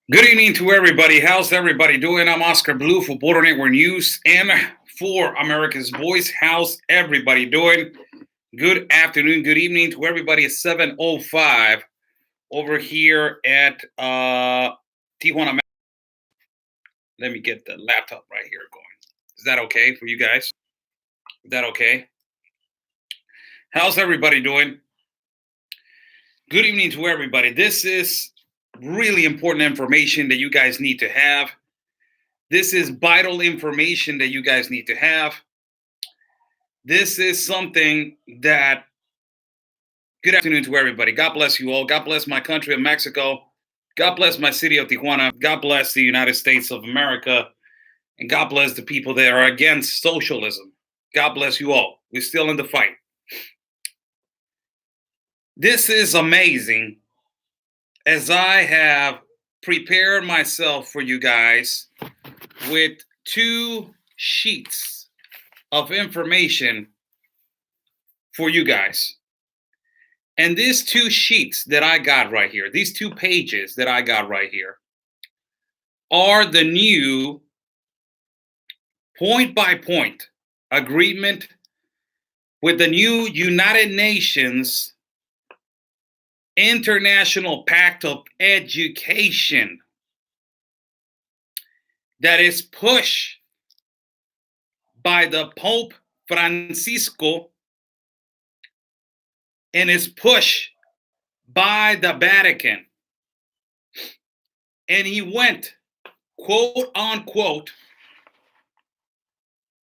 Good evening to everybody. How's everybody doing? I'm Oscar Blue for Border Network News and for America's Voice. How's everybody doing? Good afternoon, good evening to everybody. It's 7:05 over here at Tijuana. Let me get the laptop right here going. Is that okay for you guys? Is that okay? How's everybody doing? Good evening to everybody. This is really important information that you guys need to have. This is vital information that you guys need to have. This is something that, good afternoon to everybody. God bless you all. God bless my country of Mexico. God bless my city of Tijuana. God bless the United States of America. And God bless the people that are against socialism. God bless you all. We're still in the fight. This is amazing. As I have prepared myself for you guys with 2 sheets of information for you guys. And these 2 sheets that I got right here, these 2 pages that I got right here, are the new point-by-point agreement with the new United Nations International Pact of Education that is pushed by the Pope Francisco and is pushed by the Vatican. And he went, quote unquote,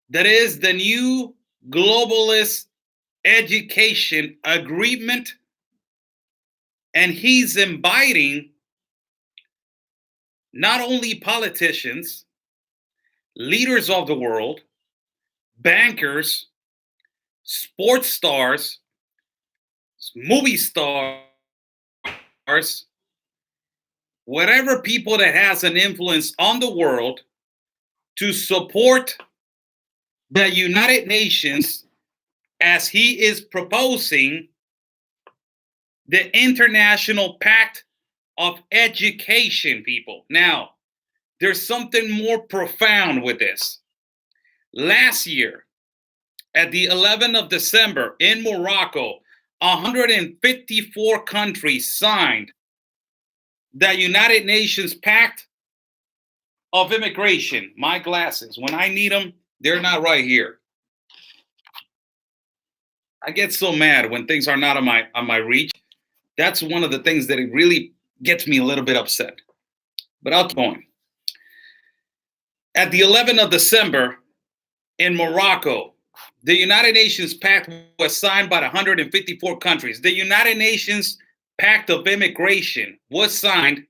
that is the new globalist education agreement. And he's inviting not only politicians, leaders of the world, bankers, sports stars, movie stars, whatever people that has an influence on the world to support the United Nations as he is proposing the International Pact of Education, people. Now, there's something more profound with this. Last year, at the 11th of December in Morocco, 154 countries signed the United Nations Pact of Immigration. My glasses, when I need them, they're not right here. I get so mad when things are not on my reach. That's one of the things that it really gets me a little bit upset. But I'll keep going. At the 11th of December in Morocco, the United Nations Pact was signed by 154 countries. The United Nations Pact of Immigration was signed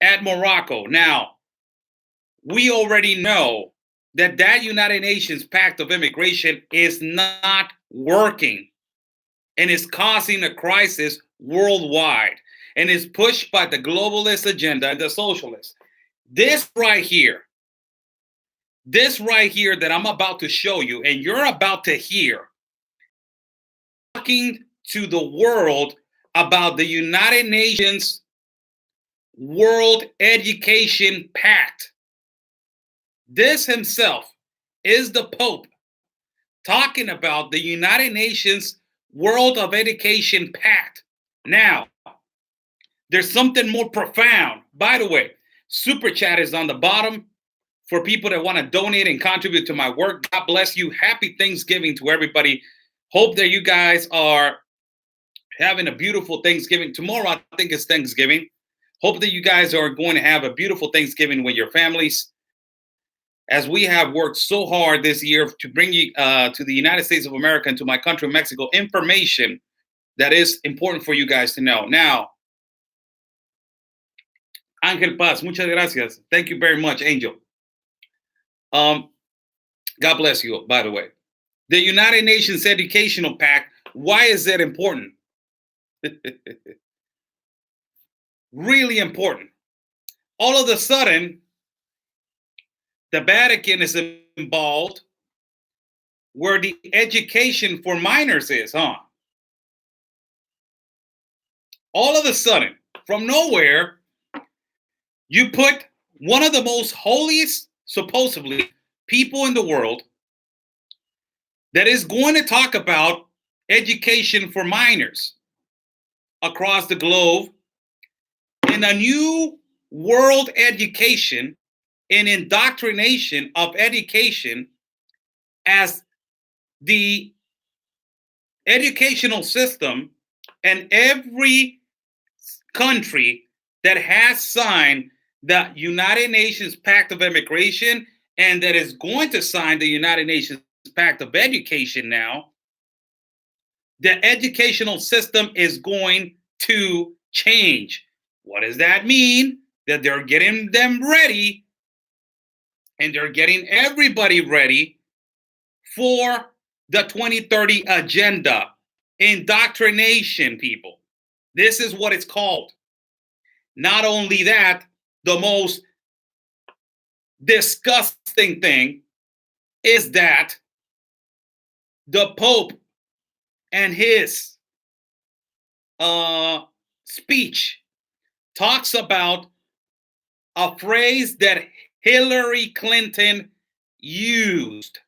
at Morocco. Now, we already know that United Nations Pact of Immigration is not working and is causing a crisis worldwide and is pushed by the globalist agenda and the socialists. This right here that I'm about to show you and you're about to hear, talking to the world about the United Nations World Education Pact. This himself is the Pope talking about the United Nations World of Education Pact. Now, there's something more profound. By the way, Super Chat is on the bottom for people that want to donate and contribute to my work. God bless you. Happy Thanksgiving to everybody. Hope that you guys are having a beautiful Thanksgiving. Tomorrow, I think it's Thanksgiving. Hope that you guys are going to have a beautiful Thanksgiving with your families. As we have worked so hard this year to bring you to the United States of America and to my country, Mexico, information that is important for you guys to know. Now, Ángel Paz, muchas gracias. Thank you very much, Angel. Um, God bless you, by the way. The United Nations Educational Pact, why is that important? Really important. All of a sudden, the Vatican is involved where the education for minors is, huh? All of a sudden, from nowhere, you put one of the most holiest, supposedly, people in the world that is going to talk about education for minors across the globe in a new world education and indoctrination of education as the educational system and every country that has signed the United Nations Pact of Immigration and that is going to sign the United Nations Pact of Education now, the educational system is going to change. What does that mean? That they're getting them ready and they're getting everybody ready for the 2030 agenda. Indoctrination, people. This is what it's called. Not only that, the most disgusting thing is that the Pope and his speech talks about a phrase that Hillary Clinton used.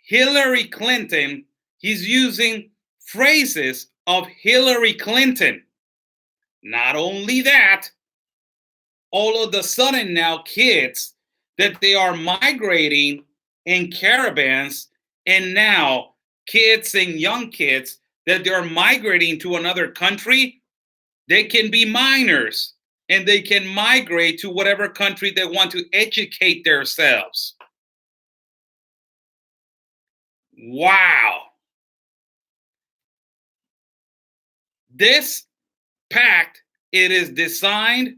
Hillary Clinton, he's using phrases of Hillary Clinton. Not only that, all of a sudden now kids that they are migrating in caravans, and now kids and young kids that they're migrating to another country, they can be minors and they can migrate to whatever country they want to educate themselves. Wow. This pact, it is designed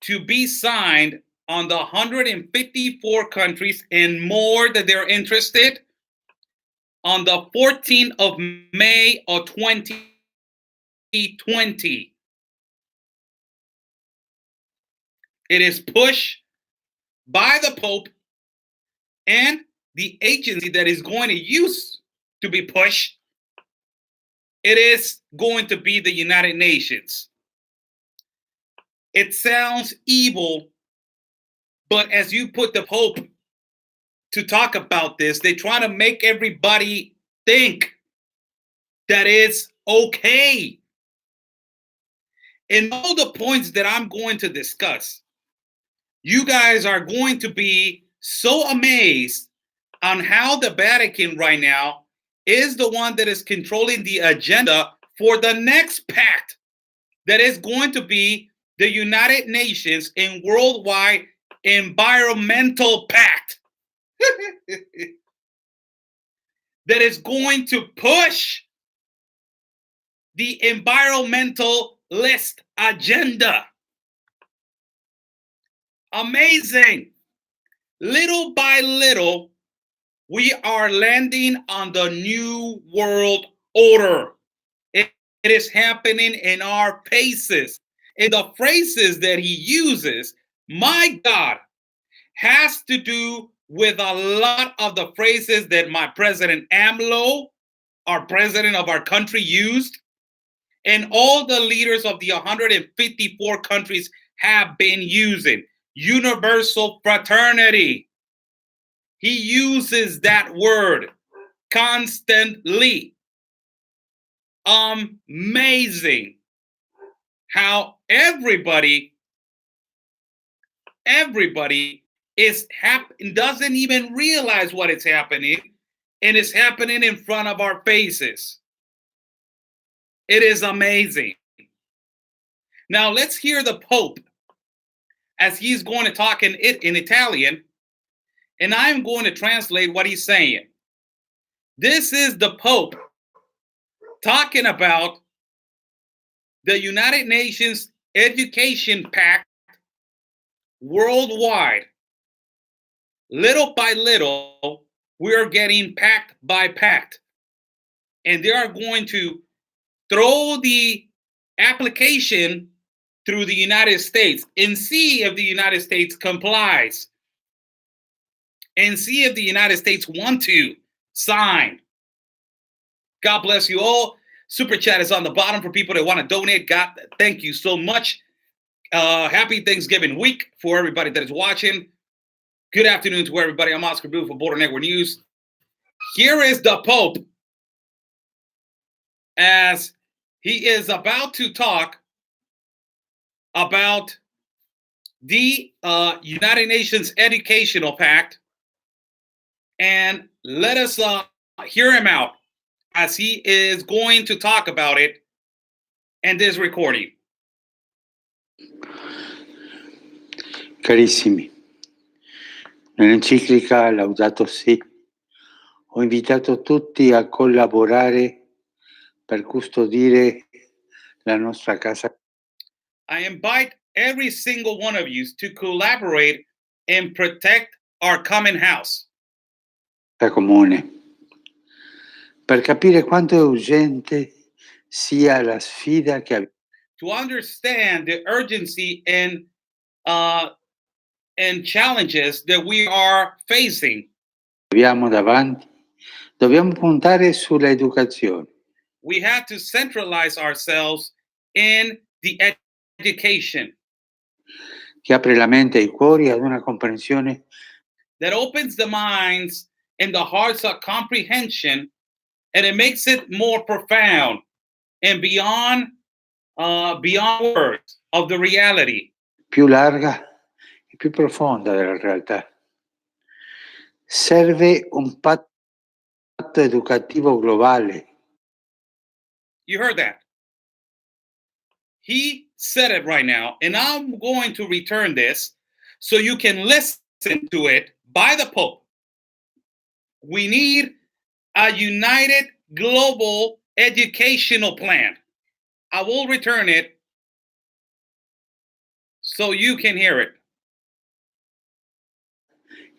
to be signed on the 154 countries and more that they're interested on the 14th of May of 2020. It is pushed by the Pope and the agency that is going to use to be pushed. It is going to be the United Nations. It sounds evil, but as you put the Pope to talk about this, they try to make everybody think that it's okay. And all the points that I'm going to discuss, you guys are going to be so amazed on how the Vatican right now is the one that is controlling the agenda for the next pact that is going to be the United Nations and Worldwide Environmental Pact. That is going to push the environmentalist agenda. Amazing. Little by little, we are landing on the new world order. It is happening in our faces. And the phrases that he uses, my God, has to do with a lot of the phrases that my President AMLO, our president of our country, used. And all the leaders of the 154 countries have been using. Universal fraternity. He uses that word constantly. Amazing how everybody is doesn't even realize what is happening, and it's happening in front of our faces. It is amazing. Now let's hear the Pope as he's going to talk in Italian, and I'm going to translate what he's saying. This is the Pope talking about the United Nations education pact worldwide. Little by little, we are getting pact by pact. And they are going to throw the application through the United States and see if the United States complies and see if the United States want to sign. God bless you all. Super chat is on the bottom for people that want to donate. God, thank you so much. Happy Thanksgiving week for everybody that is watching. Good afternoon to everybody. I'm Oscar Blue for Border Network News. Here is the Pope as he is about to talk about the United Nations Educational Pact. And let us hear him out as he is going to talk about it in this recording. Carissimi, nell'enciclica Laudato Si ho invitato tutti a collaborare per custodire la nostra casa. I invite every single one of you to collaborate and protect our common house. Comune, per capire quanto è urgente sia la sfida che abbiamo. To understand the urgency and challenges that we are facing. Abbiamo davanti, dobbiamo puntare sull'educazione. We have to centralize ourselves in the education. Che apre la mente e i cuori ad una comprensione that opens the minds and the hearts of comprehension, and it makes it more profound and beyond words of the reality. Più larga e più profonda della realtà. Serve un patto educativo globale. You heard that. He said it right now, and I'm going to return this so you can listen to it by the Pope. We need a united global educational plan. I will return it so you can hear it.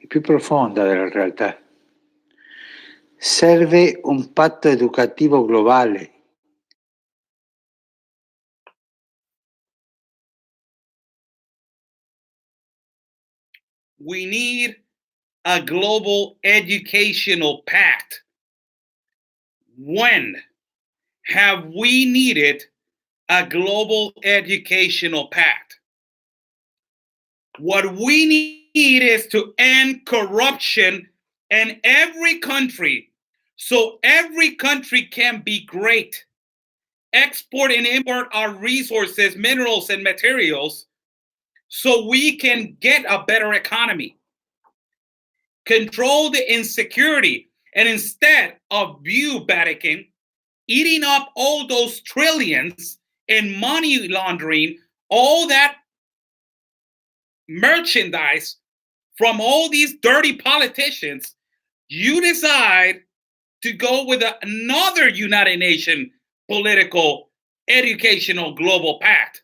Più profonda della realtà. Serve un patto educativo globale. We need a global educational pact. When have we needed a global educational pact? What we need is to end corruption in every country so every country can be great. Export and import our resources, minerals, and materials so we can get a better economy. Control the insecurity, and instead of you, Vatican, eating up all those trillions in money laundering, all that merchandise from all these dirty politicians, you decide to go with another United Nations political, educational, global pact.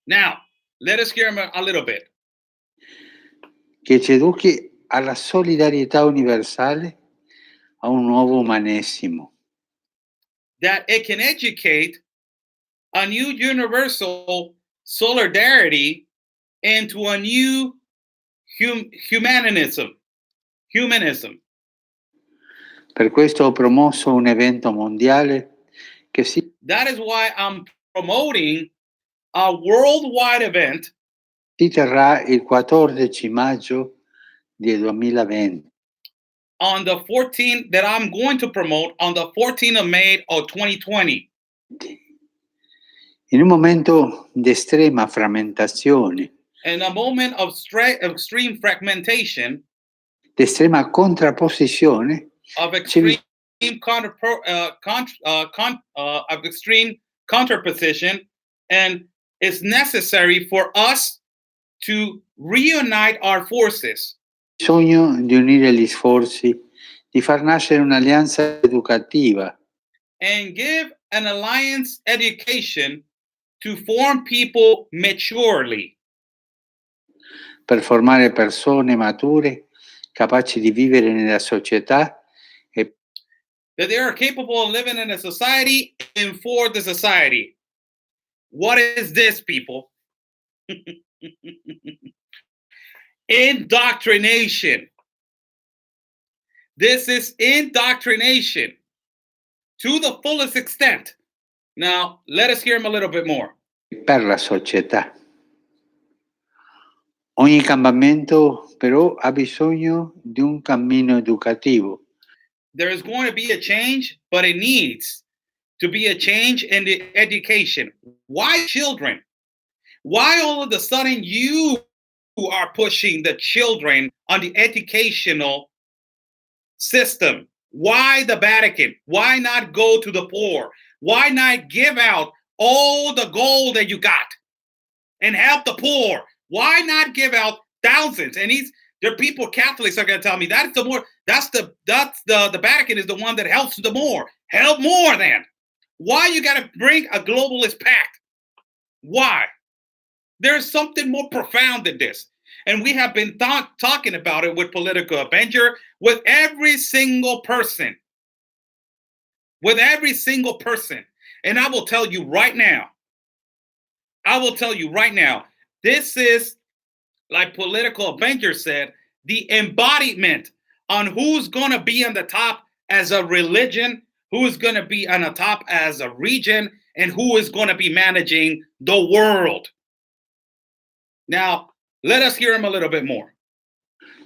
Now, let us hear him a little bit. Che ci educhi alla solidarietà universale, a un nuovo umanesimo. That it can educate a new universal solidarity into a new humanism. Per questo ho promosso un evento mondiale che si... That is why I'm promoting a worldwide event. Si terrà il 14 maggio del 2020. On the 14th, that I'm going to promote on the 14th of May of 2020. In un momento di estrema frammentazione. In a moment of extreme fragmentation. Di estrema contrapposizione. Of extreme of extreme counterposition, and it's necessary for us to reunite our forces. Bisogno di unire gli sforzi, di far nascere un'alleanza educativa. And give an alliance education to form people maturely. per formare persone mature, capaci di vivere nella società e That they are capable of living in a society and for the society. What is this, people? Indoctrination. This is indoctrination to the fullest extent. Now, let us hear him a little bit more. per la società. Ogni cambiamento però ha bisogno di un cammino educativo. There is going to be a change, but it needs to be a change in the education. Why children? Why all of a sudden you are pushing the children on the educational system? Why the Vatican? Why not go to the poor? Why not give out all the gold that you got and help the poor? Why not give out thousands? And there are people, Catholics are going to tell me that's the Vatican is the one that helps the more. Help more then. Why you got to bring a globalist pact? Why? There's something more profound than this. And we have been talking about it with Political Avenger, with every single person. With every single person. And I will tell you right now, this is, like Political Avenger said, the embodiment on who's going to be on the top as a religion, who's going to be on the top as a region, and who is going to be managing the world. Now, let us hear him a little bit more.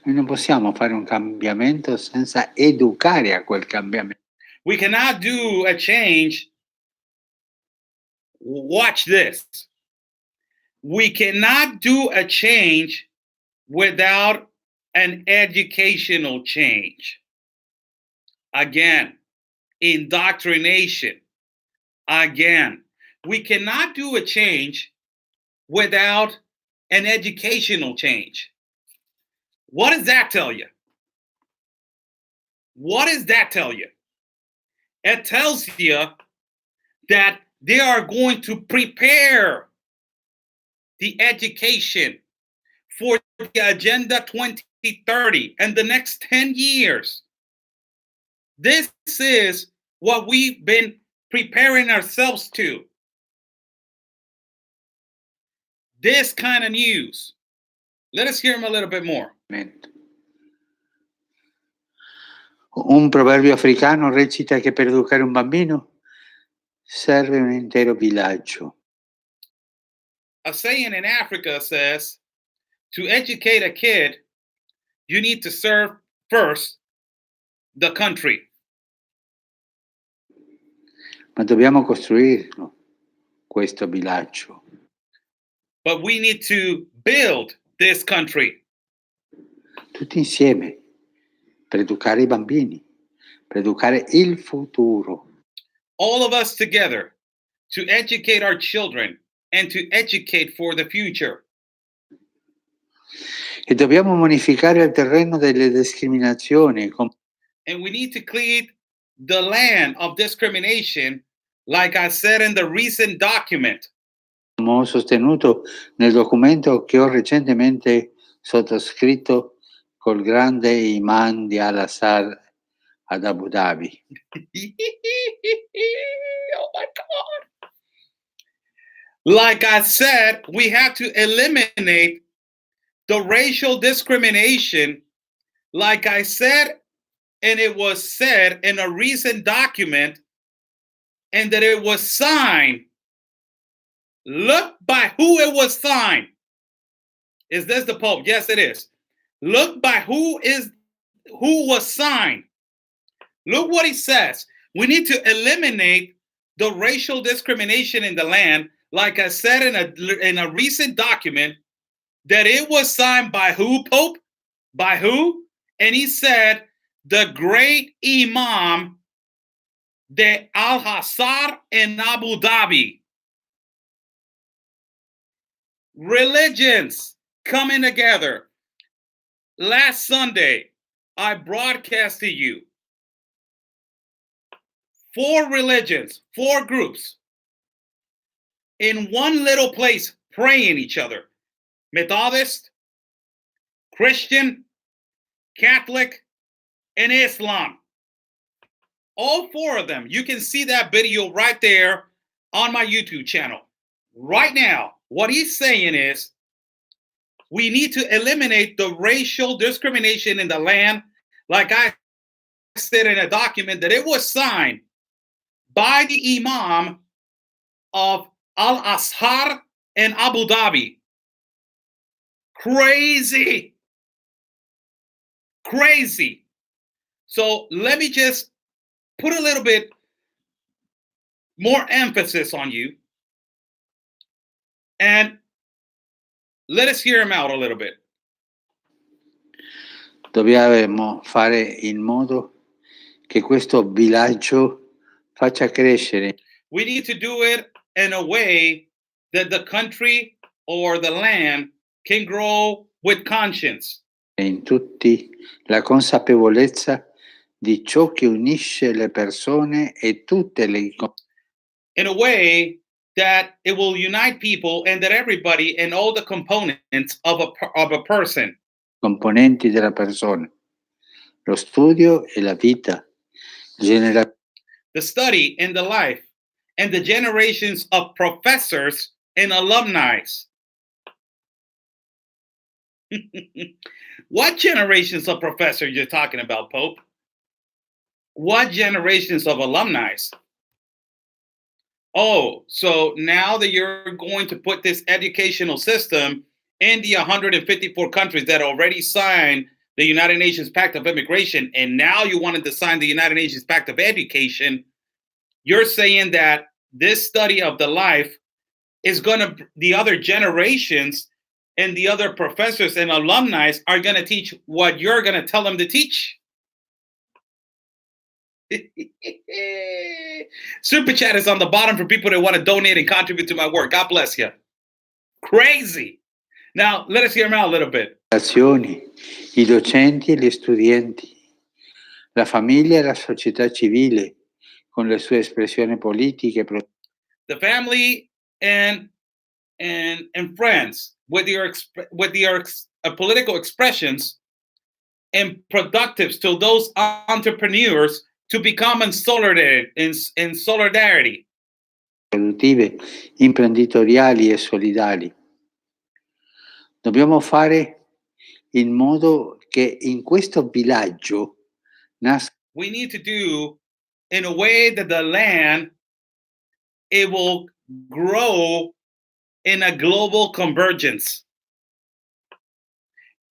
Noi non possiamo fare un cambiamento senza educare a quel cambiamento. We cannot do a change. Watch this. We cannot do a change without an educational change. Again, indoctrination. Again, we cannot do a change without an educational change. What does that tell you? What does that tell you? It tells you that they are going to prepare the education for the Agenda 2030 and the next 10 years. This is what we've been preparing ourselves to. This kind of news. Let us hear him a little bit more. Un proverbio africano recita che per educare un bambino serve un intero villaggio. A saying in Africa says, to educate a kid, you need to serve first the country. Ma dobbiamo costruirlo, questo villaggio. But we need to build this country. Tutti insieme, per educare i bambini, per educare il futuro. All of us together to educate our children and to educate for the future. E dobbiamo bonificare il terreno delle discriminazioni. And we need to clean the land of discrimination, like I said in the recent document. Come ho sostenuto nel documento che ho recentemente sottoscritto col grande imam di Al-Azhar ad Abu Dhabi. Oh my God. Like I said, we have to eliminate the racial discrimination, like I said, and it was said in a recent document, and that it was signed. Look by who it was signed. Is this the Pope? Yes, it is. Look by who was signed. Look what he says. We need to eliminate the racial discrimination in the land, like I said in a recent document, that it was signed by who, Pope? By who? And he said, the great Imam de Al-Azhar in Abu Dhabi. Religions coming together. Last Sunday, I broadcast to you 4 religions, 4 groups. in one little place praying each other. Methodist, Christian, Catholic, and Islam. All four of them. You can see that video right there on my YouTube channel. Right now, what he's saying is we need to eliminate the racial discrimination in the land. Like I said in a document, that it was signed by the Imam of Al Azhar in Abu Dhabi. Crazy. Crazy. So let me just put a little bit more emphasis on you and let us hear him out a little bit. Dobbiamo fare in modo che questo bilancio faccia crescere We need to do it in a way that the country or the land can grow with conscience. in tutti la consapevolezza di ciò che unisce le persone e tutte le In a way that it will unite people and that everybody and all the components of a person, componenti della persona, lo studio e la vita, the study and the life, and the generations of professors and alumni. What generations of professors you're talking about, Pope? What generations of alumni? Oh, so now that you're going to put this educational system in the 154 countries that already signed the United Nations Pact of Immigration, and now you wanted to sign the United Nations Pact of Education, you're saying that this study of the life is going to, the other generations and the other professors and alumni are going to teach what you're going to tell them to teach? Super chat is on the bottom for people that want to donate and contribute to my work. God bless you. Crazy. Now, let us hear him out a little bit. I docenti e gli studenti, la famiglia e la società civile, con le sue espressioni politiche. The family and friends with their political expressions and productives to those entrepreneurs to become in solidarity. Produttive, imprenditoriali e solidali. Dobbiamo fare in modo che in questo villaggio nasca. We need to do in a way that the land, it will grow in a global convergence.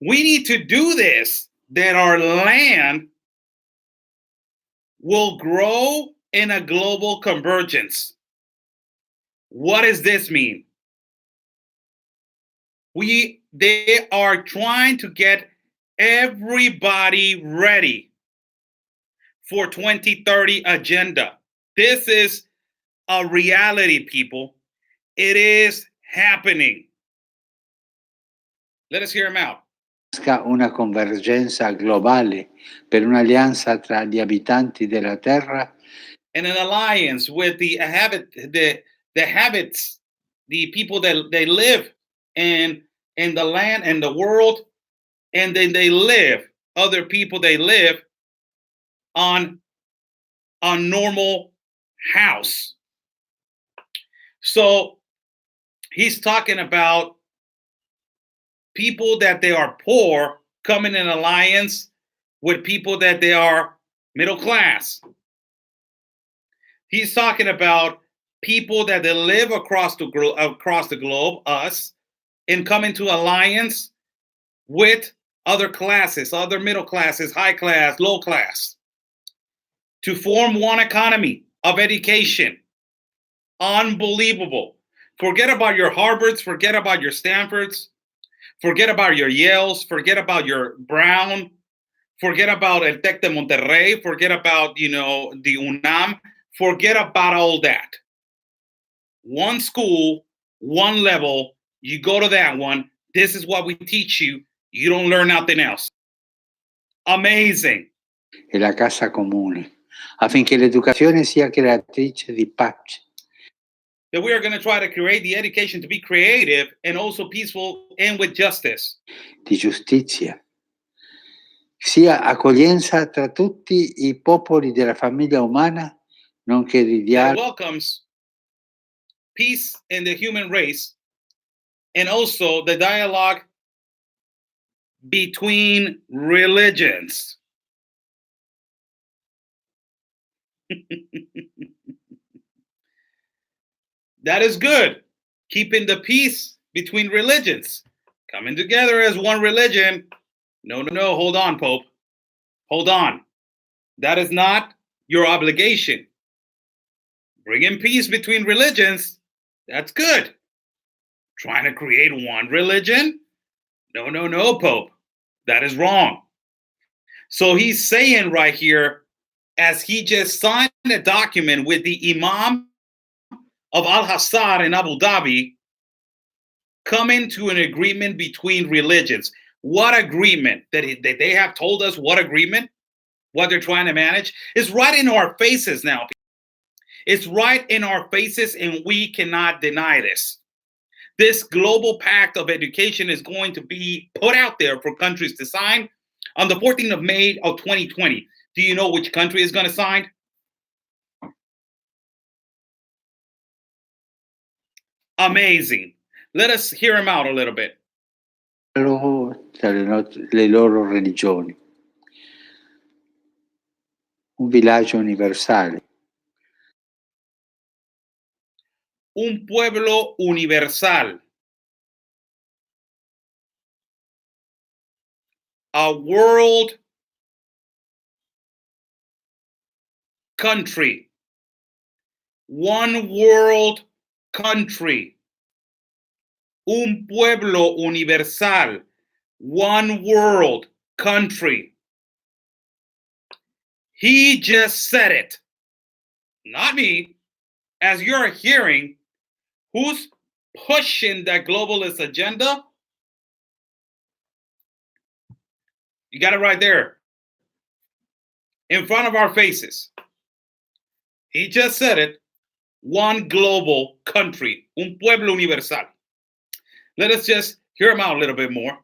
We need to do this, that our land will grow in a global convergence. What does this mean? They are trying to get everybody ready for 2030 agenda. This is a reality, people. It is happening. Let us hear him out. Una convergenza globale per un'alleanza tra gli abitanti della terra and an alliance with the habits, the people that they live in the land and the world, and then they live, other people, they live on a normal house. So he's talking about people that they are poor coming in alliance with people that they are middle class. He's talking about people that they live across the globe, us, and come into alliance with other classes, other middle classes, high class, low class, to form one economy of education. Unbelievable. Forget about your Harvards, forget about your Stanfords, forget about your Yales, forget about your Brown, forget about El Tec de Monterrey, forget about, the UNAM, forget about all that. One school, one level, you go to that one, this is what we teach you, you don't learn nothing else. Amazing. E la casa comune, affinché l'educazione sia creatrice di pace. that we are going to try to create the education to be creative and also peaceful and with justice. di giustizia, sia accoglienza tra tutti i popoli della famiglia umana, nonché di That dialogo welcomes peace in the human race and also the dialogue between religions. That is good. Keeping the peace between religions, coming together as one religion. No, no, no. Hold on, Pope. Hold on. That is not your obligation. Bringing peace between religions, that's good. Trying to create one religion? No, no, no, Pope. That is wrong. So he's saying right here, as he just signed a document with the Imam of Al Hassad in Abu Dhabi, coming to an agreement between religions. What agreement? That they have told us what agreement? What they're trying to manage? It's right in our faces now. It's right in our faces, and we cannot deny this. This global pact of education is going to be put out there for countries to sign on the 14th of May of 2020. Do you know which country is going to sign? Amazing. Let us hear him out a little bit. tra le loro religioni. Un villaggio universale. Un pueblo universal. A world country. One world country. Un pueblo universal. One world country. He just said it. Not me. As you're hearing, who's pushing that globalist agenda? You got it right there. In front of our faces. He just said it. One global country. Un pueblo universal. Let us just hear him out a little bit more.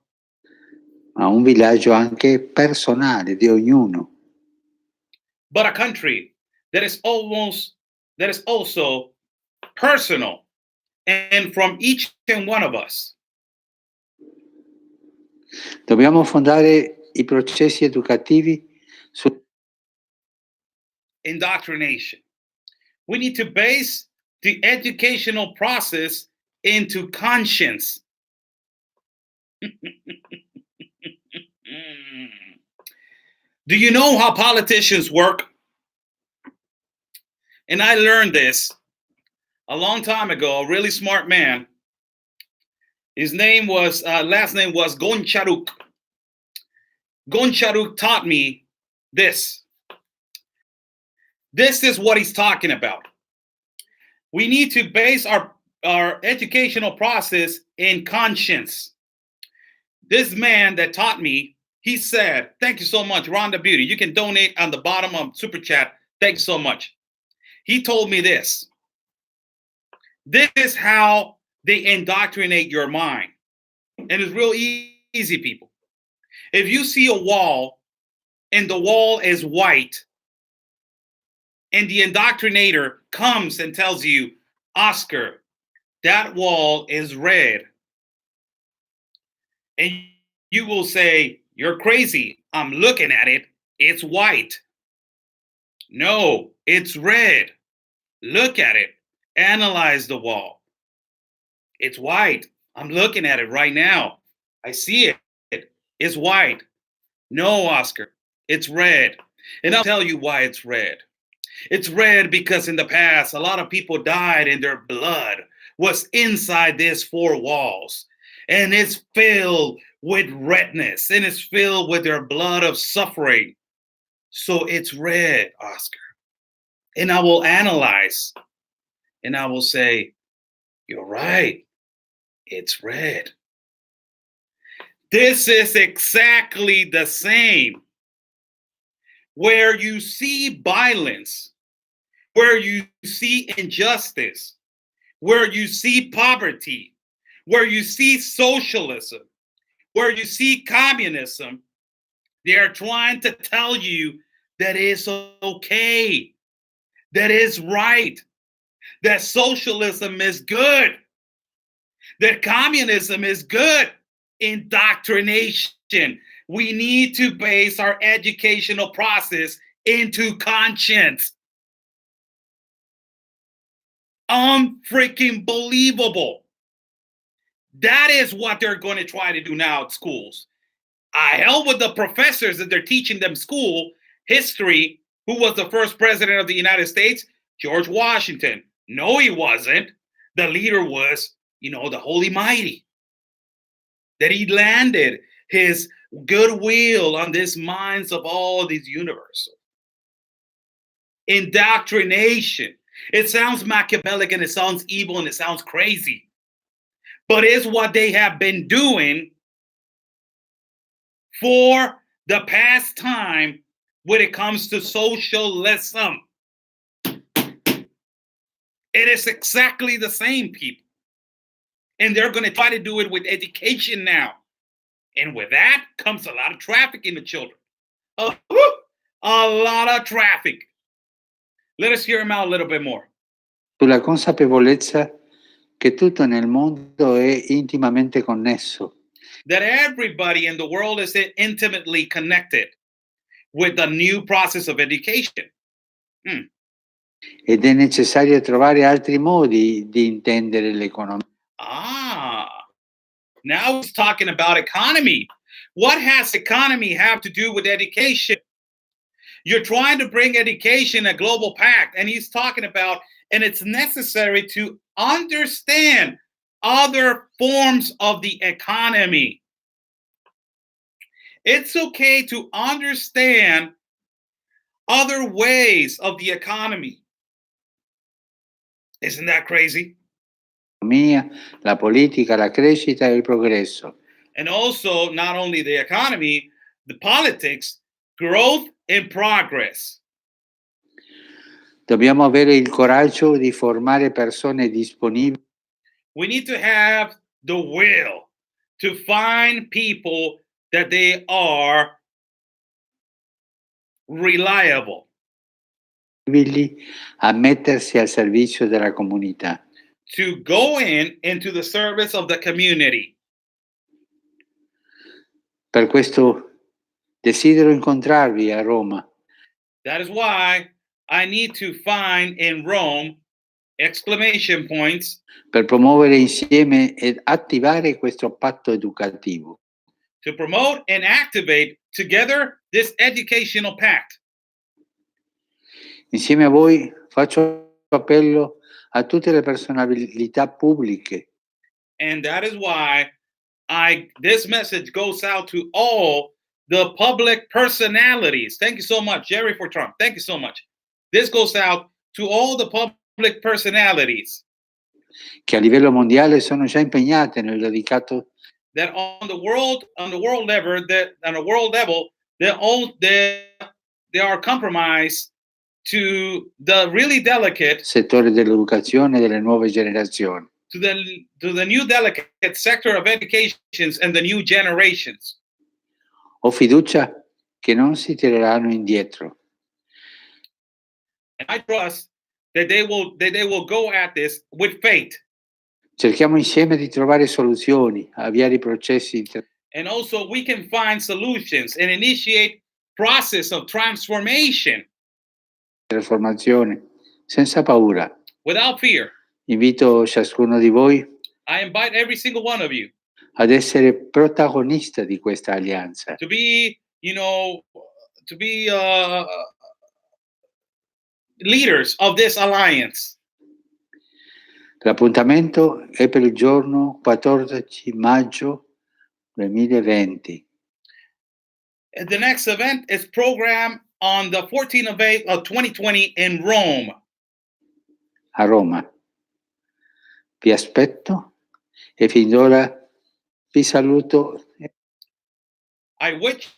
Ma un villaggio anche personale di ognuno. But a country that is also personal and from each and one of us. Dobbiamo fondare i processi educativi su Indoctrination. We need to base the educational process into conscience. Do you know how politicians work? And I learned this a long time ago. A really smart man. His last name was Goncharuk. Goncharuk taught me this. This is what he's talking about. We need to base our educational process in conscience. This man that taught me, he said, thank you so much, Rhonda Beauty. You can donate on the bottom of Super Chat. Thank you so much. He told me this. This is how they indoctrinate your mind. And it's real easy, people. If you see a wall and the wall is white, and the indoctrinator comes and tells you, Oscar, that wall is red. And you will say, you're crazy. I'm looking at it. It's white. No, it's red. Look at it. Analyze the wall. It's white. I'm looking at it right now. I see it. It's white. No, Oscar, it's red. And I'll tell you why it's red. It's red because in the past, a lot of people died and their blood was inside these four walls. And it's filled with redness and it's filled with their blood of suffering. So it's red, Oscar. And I will analyze and I will say, you're right. It's red. This is exactly the same. Where you see violence, where you see injustice, where you see poverty, where you see socialism, where you see communism, they are trying to tell you that it's okay, that is right, that socialism is good, that communism is good. Indoctrination. We need to base our educational process into conscience. Unfreaking believable. That is what they're going to try to do now at schools. I hell with the professors that they're teaching them school history. Who was the first president of the United States? George Washington. No, he wasn't. The leader was, the Holy Mighty. That he landed his goodwill on these minds of all these universal. Indoctrination. It sounds Machiavellic and it sounds evil and it sounds crazy. But it's what they have been doing for the past time when it comes to socialism. It is exactly the same, people. And they're going to try to do it with education now. And with that comes a lot of trafficking of children. A lot of traffic. Let us hear him out a little bit more. Sulla consapevolezza che tutto nel mondo è intimamente connesso. That everybody in the world is intimately connected with the new process of education. Ed è necessario trovare altri modi di intendere l'economia. Now he's talking about economy. What has economy have to do with education? You're trying to bring education a global pact, and he's talking about, and it's necessary to understand other forms of the economy. It's okay to understand other ways of the economy. Isn't that crazy? La politica, la crescita e il progresso. And also, not only the economy, the politics, growth and progress. Dobbiamo avere il coraggio di formare persone disponibili. We need to have the will to find people that they are reliable. A mettersi al servizio della comunità. To go into the service of the community. Per questo desidero incontrarvi a Roma. That is why I need to find in Rome exclamation points. Per promuovere insieme ed attivare questo patto educativo. To promote and activate together this educational pact. Insieme a voi faccio appello a tutte le personalità pubbliche. And that is why this message goes out to all the public personalities. Thank you so much, Jerry for Trump. Thank you so much. This goes out to all the public personalities. Che a livello mondiale sono già impegnate nel dedicato. That on the world level, they are compromised to the really delicate settore dell'educazione delle nuove generazioni. To the new delicate sector of educations and the new generations. Ho fiducia che non si tireranno indietro. And I trust that they will go at this with faith. Cerchiamo insieme di trovare soluzioni, avviare i processi. And also we can find solutions and initiate process of transformation. Trasformazione senza paura. Without fear. Invito ciascuno di voi. I invite every single one of you. Ad essere protagonista di questa alleanza. To be, leaders of this alliance. L'appuntamento è per il giorno 14 maggio 2020. The next event is programmed on the 14th of April of 2020 in Rome. A Roma. Vi aspetto e fin d'ora vi saluto. I wish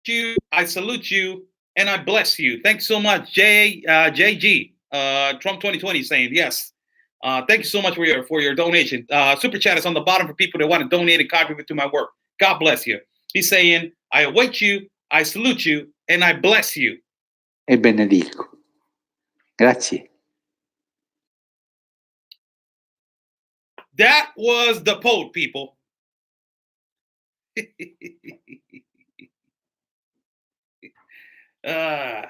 you, I salute you, and I bless you. Thanks so much, JG. Trump 2020 saying yes. Thank you so much for your donation. Super chat is on the bottom for people that want to donate and contribute to my work. God bless you. He's saying, I await you, I salute you, and I bless you. E benedico. Grazie. That was the Pope, people. Wow.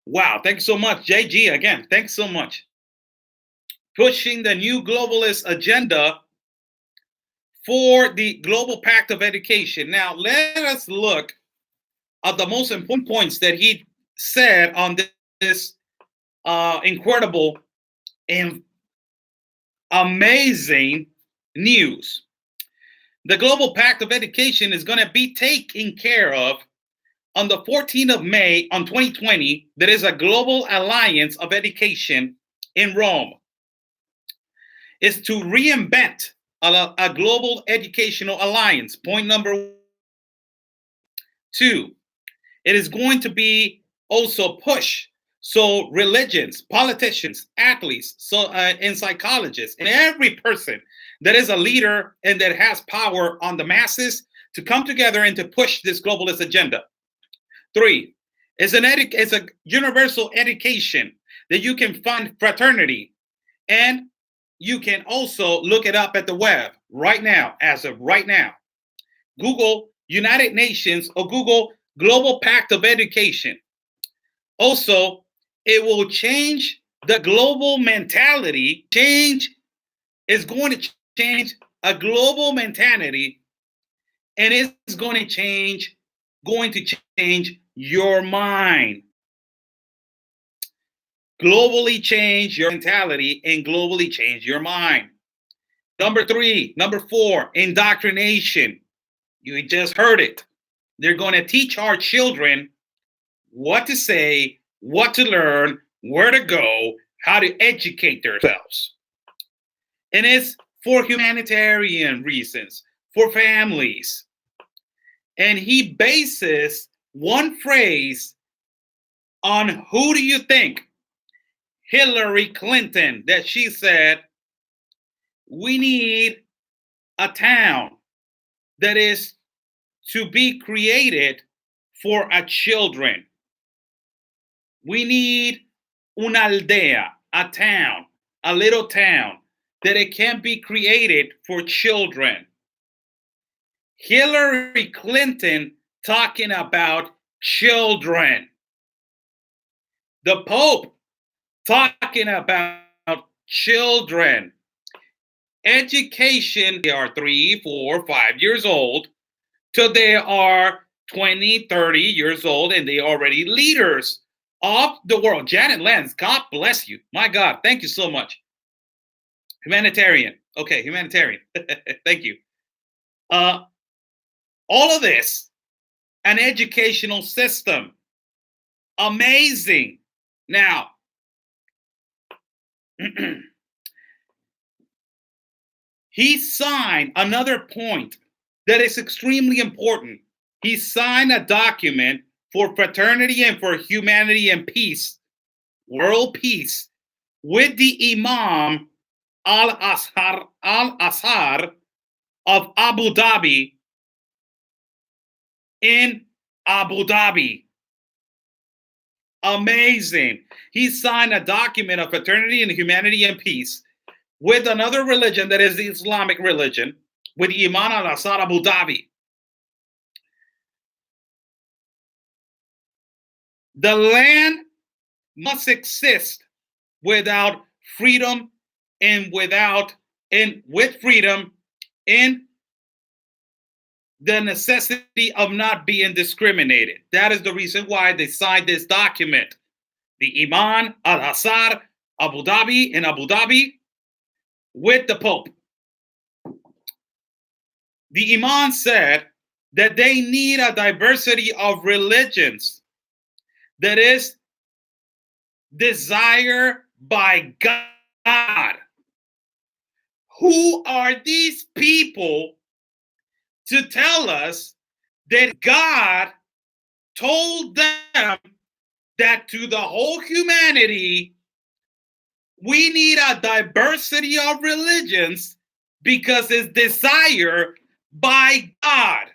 Wow. Thanks so much, JG. Again, thanks so much. Pushing the new globalist agenda for the Global Pact of Education. Now, let us look at the most important points that he said on this incredible and amazing news. The Global Pact of Education is going to be taken care of on the 14th of May on 2020. There is a Global Alliance of Education in Rome. It's to reinvent a global educational alliance. Point number 2. It is going to be also push. So religions, politicians, athletes, and psychologists, and every person that is a leader and that has power on the masses to come together and to push this globalist agenda. 3, it's a universal education that you can find fraternity, and you can also look it up at the web right now, as of right now. Google United Nations or Google Global Pact of Education. Also, it will change the global mentality. Change is going to change a global mentality, and it's going to change your mind. Globally change your mentality and globally change your mind. Number 4, indoctrination. You just heard it. They're going to teach our children what to say, what to learn, where to go, how to educate themselves. And it's for humanitarian reasons, for families. And he bases one phrase on who do you think? Hillary Clinton, that she said, we need a town that is to be created for our children. We need una aldea, a town, a little town, that it can be created for children. Hillary Clinton talking about children. The Pope talking about children. Education, they are 3, 4, 5 years old, till they are 20, 30 years old, and they are already leaders of the world. Janet Lenz, God bless you. My God, thank you so much. Humanitarian. Okay, humanitarian. Thank you. All of this, an educational system. Amazing. Now, he signed another point that is extremely important. He signed a document for fraternity and for humanity and peace, world peace, with the Imam al-Azhar of Abu Dhabi in Abu Dhabi. Amazing. He signed a document of fraternity and humanity and peace with another religion that is the Islamic religion, with Imam al-Azhar Abu Dhabi. The land must exist without freedom and with freedom and the necessity of not being discriminated. That is the reason why they signed this document. The Imam al-Azhar Abu Dhabi in Abu Dhabi with the Pope. The Imam said that they need a diversity of religions that is desired by God. Who are these people to tell us that God told them that to the whole humanity, we need a diversity of religions because it's desired by God.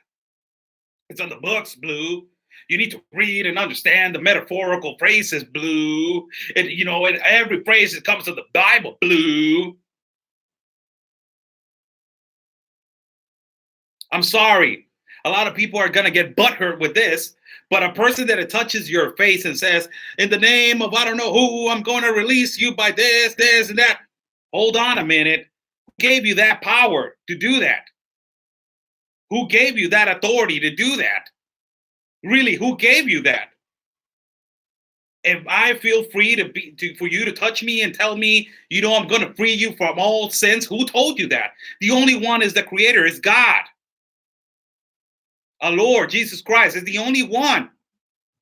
It's on the books, Blue. You need to read and understand the metaphorical phrases, Blue. And and every phrase that comes to the Bible, Blue. I'm sorry. A lot of people are gonna get butthurt with this, but a person that it touches your face and says, "In the name of I don't know who, I'm going to release you by this, this, and that." Hold on a minute. Who gave you that power to do that? Who gave you that authority to do that? Really, who gave you that? If I feel free for you to touch me and tell me, I'm going to free you from all sins, who told you that? The only one is the Creator, is God. Our Lord Jesus Christ is the only one.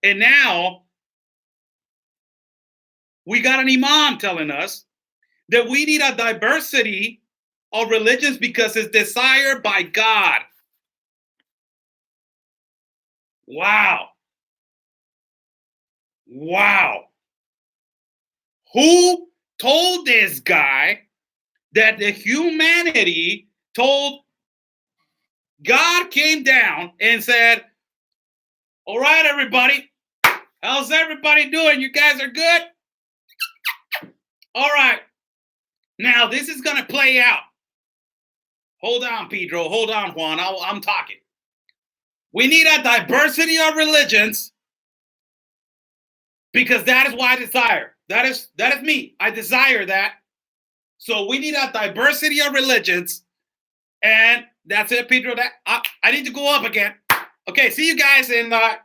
And now we got an imam telling us that we need a diversity of religions because it's desired by God. Wow. Wow. Who told this guy that the humanity told God came down and said, "All right, everybody, how's everybody doing? You guys are good? All right. Now this is going to play out. Hold on, Pedro. Hold on, Juan. I'm talking. We need a diversity of religions because that is what I desire. That is me. I desire that. So we need a diversity of religions. And that's it, Pedro. That I need to go up again. Okay, see you guys in, I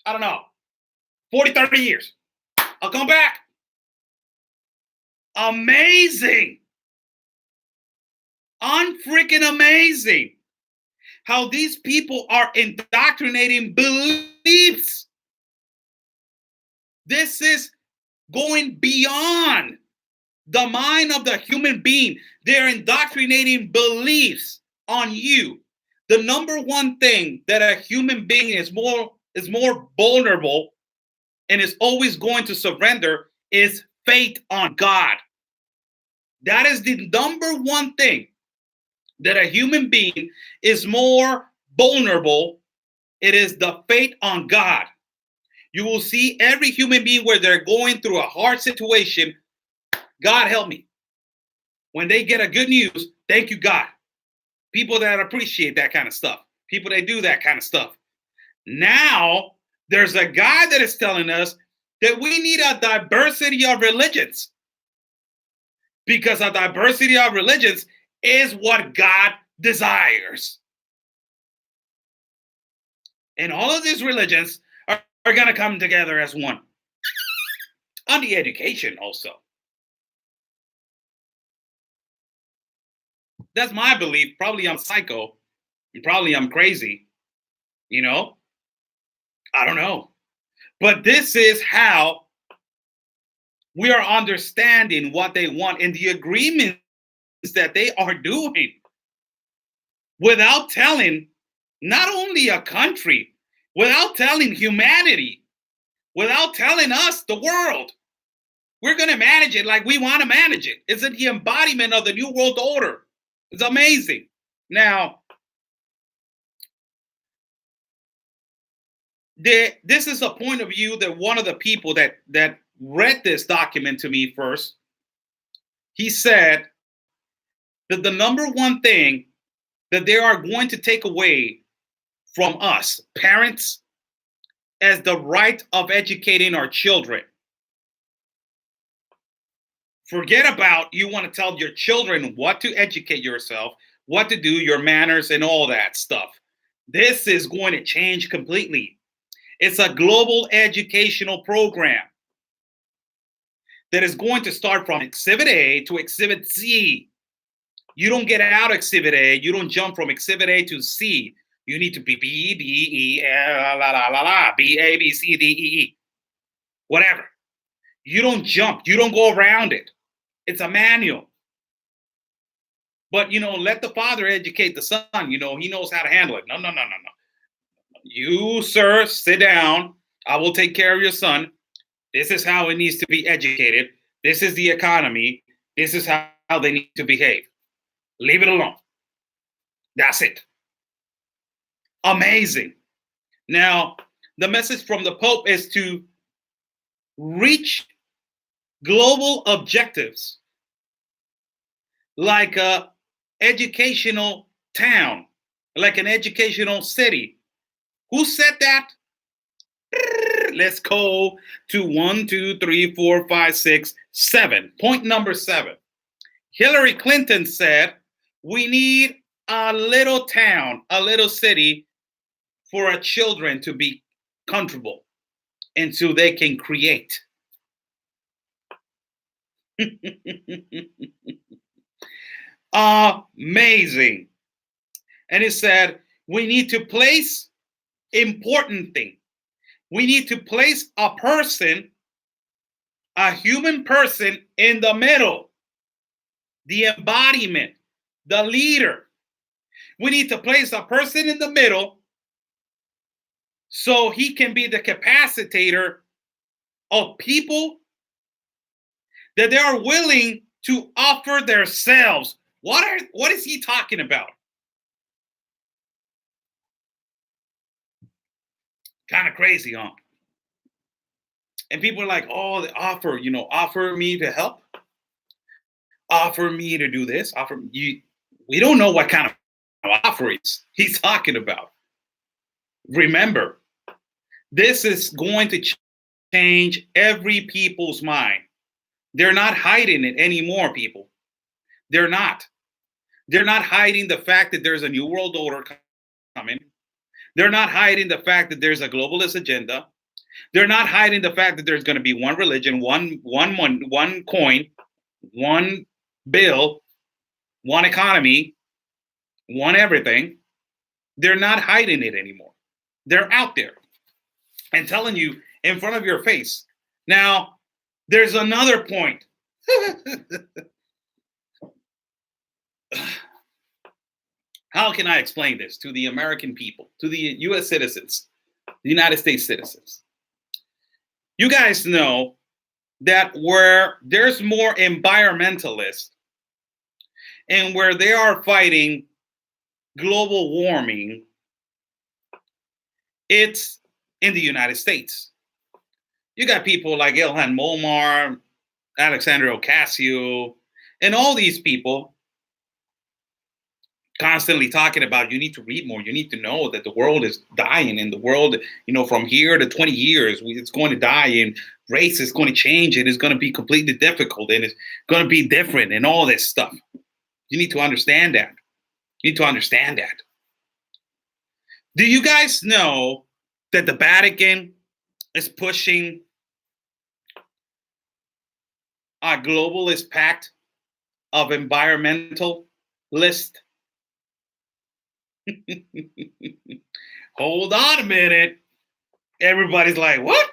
don't know, 40, 30 years. I'll come back. Amazing. Unfreaking amazing. How these people are indoctrinating beliefs. This is going beyond the mind of the human being. They're indoctrinating beliefs on you. The number one thing that a human being is more vulnerable and is always going to surrender is faith on God. That is the number one thing that a human being is more vulnerable. It is the faith on God. You will see every human being where they're going through a hard situation. God help me. When they get a good news, thank you, God. People that appreciate that kind of stuff. People that do that kind of stuff. Now, there's a guy that is telling us that we need a diversity of religions. Because a diversity of religions is what God desires. And all of these religions are going to come together as one. On the education also. That's my belief. Probably I'm psycho. And probably I'm crazy. I don't know. But this is how we are understanding what they want and the agreements that they are doing without telling not only a country, without telling humanity, without telling us, the world. We're going to manage it like we want to manage it. It's the embodiment of the New World Order. It's amazing. Now, this is a point of view that one of the people that read this document to me first, he said that the number one thing that they are going to take away from us, parents, as the right of educating our children. Forget about you want to tell your children what to educate yourself, what to do, your manners, and all that stuff. This is going to change completely. It's a global educational program that is going to start from Exhibit A to Exhibit C. You don't get out of Exhibit A. You don't jump from Exhibit A to C. You need to be B, D, E, L, la, la, la, la, B, A, B, C, D, E, E. Whatever. You don't jump. You don't go around it. It's a manual. But, let the father educate the son. He knows how to handle it. No. You, sir, sit down. I will take care of your son. This is how it needs to be educated. This is the economy. This is how they need to behave. Leave it alone. That's it. Amazing. Now, the message from the Pope is to reach global objectives like a educational town, like an educational city. Who said that? Let's go to 1, 2, 3, 4, 5, 6, 7. Point number 7. Hillary Clinton said, we need a little town, a little city for our children to be comfortable and so they can create. Amazing. And it said, we need to place important thing. We need to place a person, a human person in the middle, the embodiment, the leader. We need to place a person in the middle so he can be the capacitator of people that they are willing to offer themselves. What is he talking about? Kind of crazy, huh? And people are like, oh, the offer, offer me to help, offer me to do this, offer you. We don't know what kind of offerings he's talking about. Remember, this is going to change every people's mind. They're not hiding it anymore, people. They're not. They're not hiding the fact that there's a new world order coming. They're not hiding the fact that there's a globalist agenda. They're not hiding the fact that there's going to be one religion, one coin, one bill, one economy, one everything. They're not hiding it anymore. They're out there and telling you in front of your face. Now, there's another point. How can I explain this to the American people, to the U.S. citizens, the United States citizens? You guys know that where there's more environmentalists and where they are fighting global warming, it's in the United States. You got people like Ilhan Omar, Alexandria Ocasio, and all these people constantly talking about you need to read more. You need to know that the world is dying, and the world, from here to 20 years, it's going to die, and race is going to change, and it's going to be completely difficult, and it's going to be different, and all this stuff. You need to understand that. You need to understand that. Do you guys know that the Vatican is pushing a globalist pact of environmental list? Hold on a minute. Everybody's like, what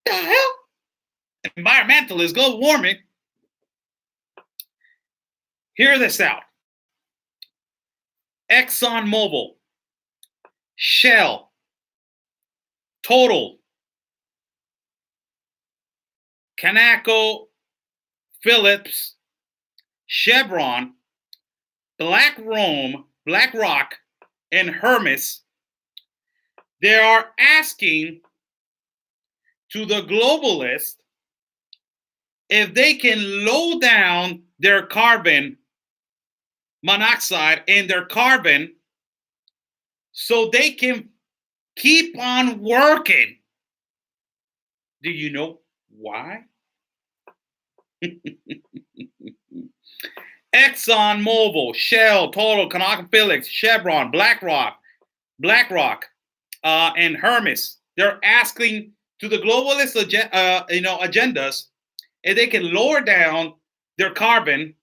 the hell? Environmentalist, global warming. Hear this out. ExxonMobil, Shell, Total, Conoco, Phillips, Chevron, BlackRock, and Hermes, they are asking to the globalists if they can low down their carbon monoxide and their carbon so they can keep on working. Do you know why? ExxonMobil, Shell, Total, ConocoPhillips, Chevron, BlackRock, and Hermes. They're asking to the globalist, agendas if they can lower down their carbon,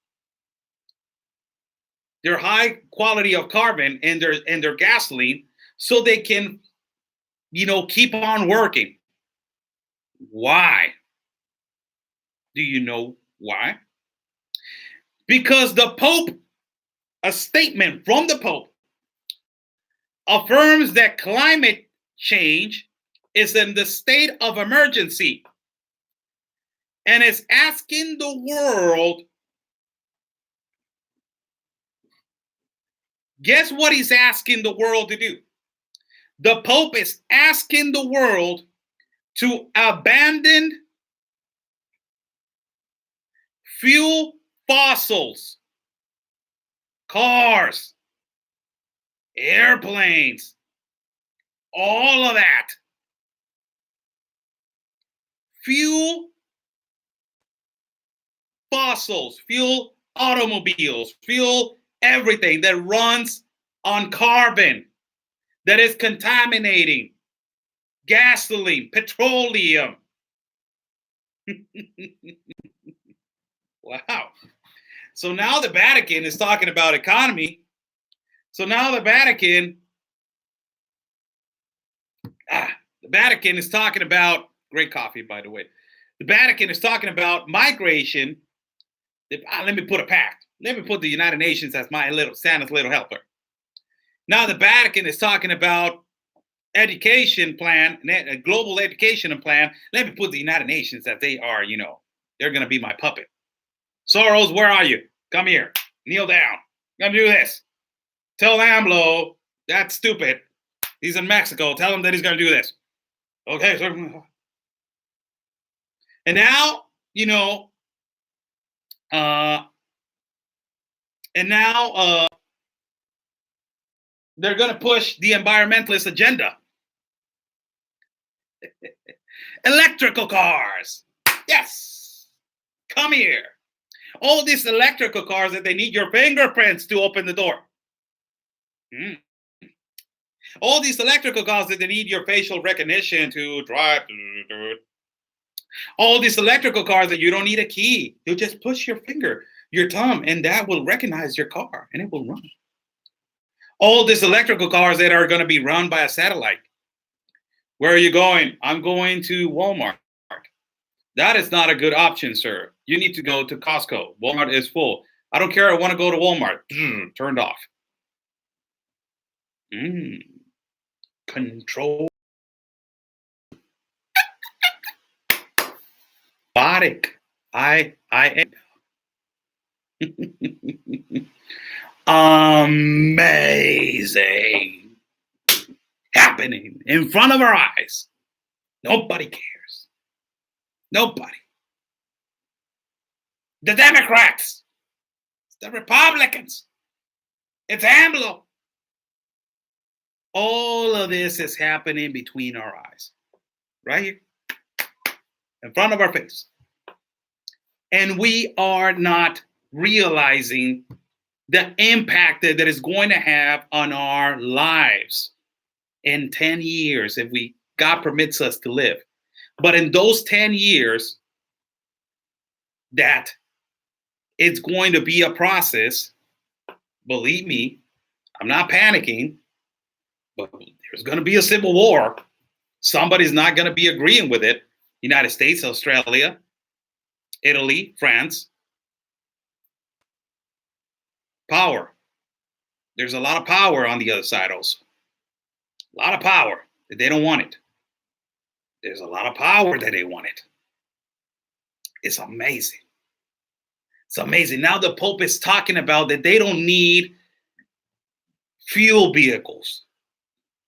their high quality of carbon in their gasoline, so they can, keep on working. Why? Do you know why? Because the Pope, a statement from the Pope affirms that climate change is in the state of emergency and is asking the world, guess what he's asking the world to do? The Pope is asking the world to abandon fuel fossils, cars, airplanes, all of that. Fuel fossils, fuel automobiles, fuel everything that runs on carbon, that is contaminating, gasoline, petroleum. Wow. So now the Vatican is talking about economy. So now the Vatican is talking about, great coffee, by the way. The Vatican is talking about migration. Let me put a pact. Let me put the United Nations as my little Santa's little helper. Now the Vatican is talking about education plan, a global education plan. Let me put the United Nations as they are, they're going to be my puppet. Soros, where are you? Come here. Kneel down. I'm going to do this. Tell AMLO that's stupid. He's in Mexico. Tell him that he's going to do this. Okay. So, and now, they're going to push the environmentalist agenda. Electrical cars. Yes. Come here. All these electrical cars that they need your fingerprints to open the door. All these electrical cars that they need your facial recognition to drive. All these electrical cars that you don't need a key. You just push your finger, your thumb, and that will recognize your car and it will run. All these electrical cars that are going to be run by a satellite. Where are you going? I'm going to Walmart. That is not a good option, sir. You need to go to Costco. Walmart is full. I don't care. I want to go to Walmart. Turned off. Control. Robotic. I am. Amazing. Happening in front of our eyes. Nobody cares. Nobody. The Democrats. The Republicans. It's AMLO. All of this is happening between our eyes. Right here. In front of our face. And we are not realizing the impact that is going to have on our lives in 10 years if God permits us to live. But in those 10 years, that it's going to be a process. Believe me, I'm not panicking, but there's going to be a civil war. Somebody's not going to be agreeing with it. United States, Australia, Italy, France. Power. There's a lot of power on the other side also. A lot of power that they don't want it. There's a lot of power that they want it. It's amazing. It's amazing. Now the Pope is talking about that they don't need fuel vehicles.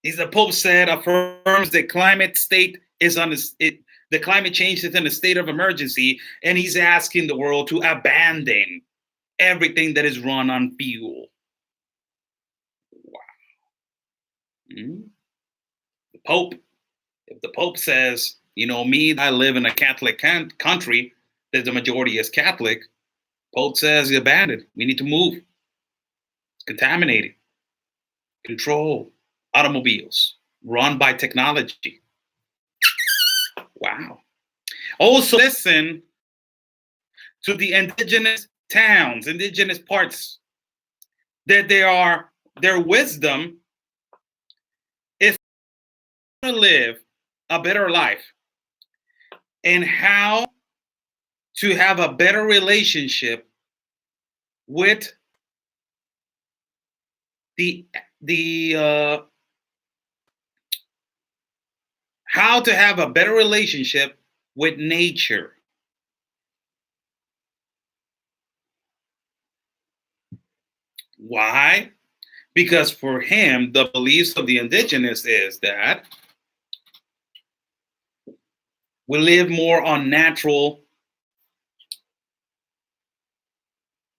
The Pope said, affirms that climate state is the climate change is in a state of emergency, and he's asking the world to abandon everything that is run on fuel. Wow. The Pope, if the Pope says, me, I live in a Catholic country, that the majority is Catholic, Pope says, abandoned. We need to move. It's contaminating. Control automobiles run by technology. Wow. Also listen to the indigenous towns, indigenous parts, that their wisdom is to live a better life and how to have a better relationship with the how to have a better relationship with nature. Why? Because for him, the beliefs of the indigenous is that we live more on natural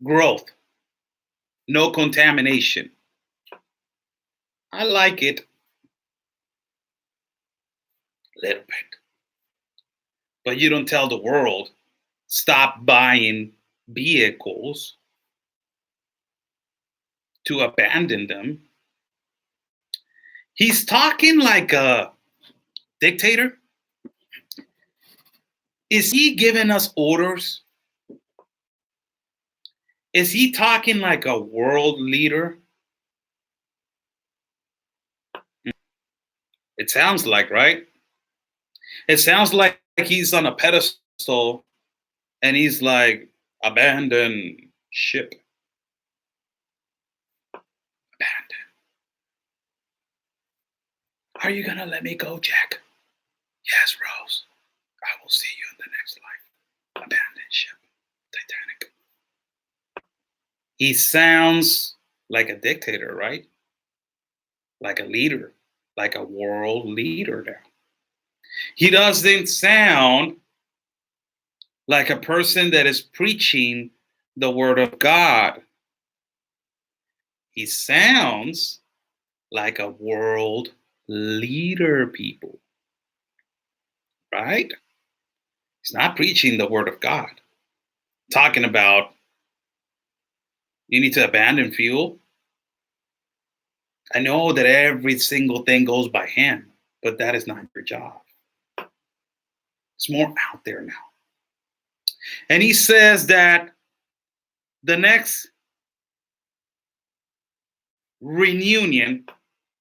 growth, no contamination. I like it a little bit. But you don't tell the world, stop buying vehicles, to abandon them. He's talking like a dictator. Is he giving us orders? Is he talking like a world leader? It sounds like, right? It sounds like he's on a pedestal and he's like, abandon ship. Abandon. Are you going to let me go, Jack? Yes, Rose. I will see you in the next life. Abandon ship. Titanic. He sounds like a dictator, right? Like a leader, like a world leader now. He doesn't sound like a person that is preaching the word of God. He sounds like a world leader, people. Right? He's not preaching the word of God. Talking about you need to abandon fuel. I know that every single thing goes by hand, but that is not your job. It's more out there now. And he says that the next reunion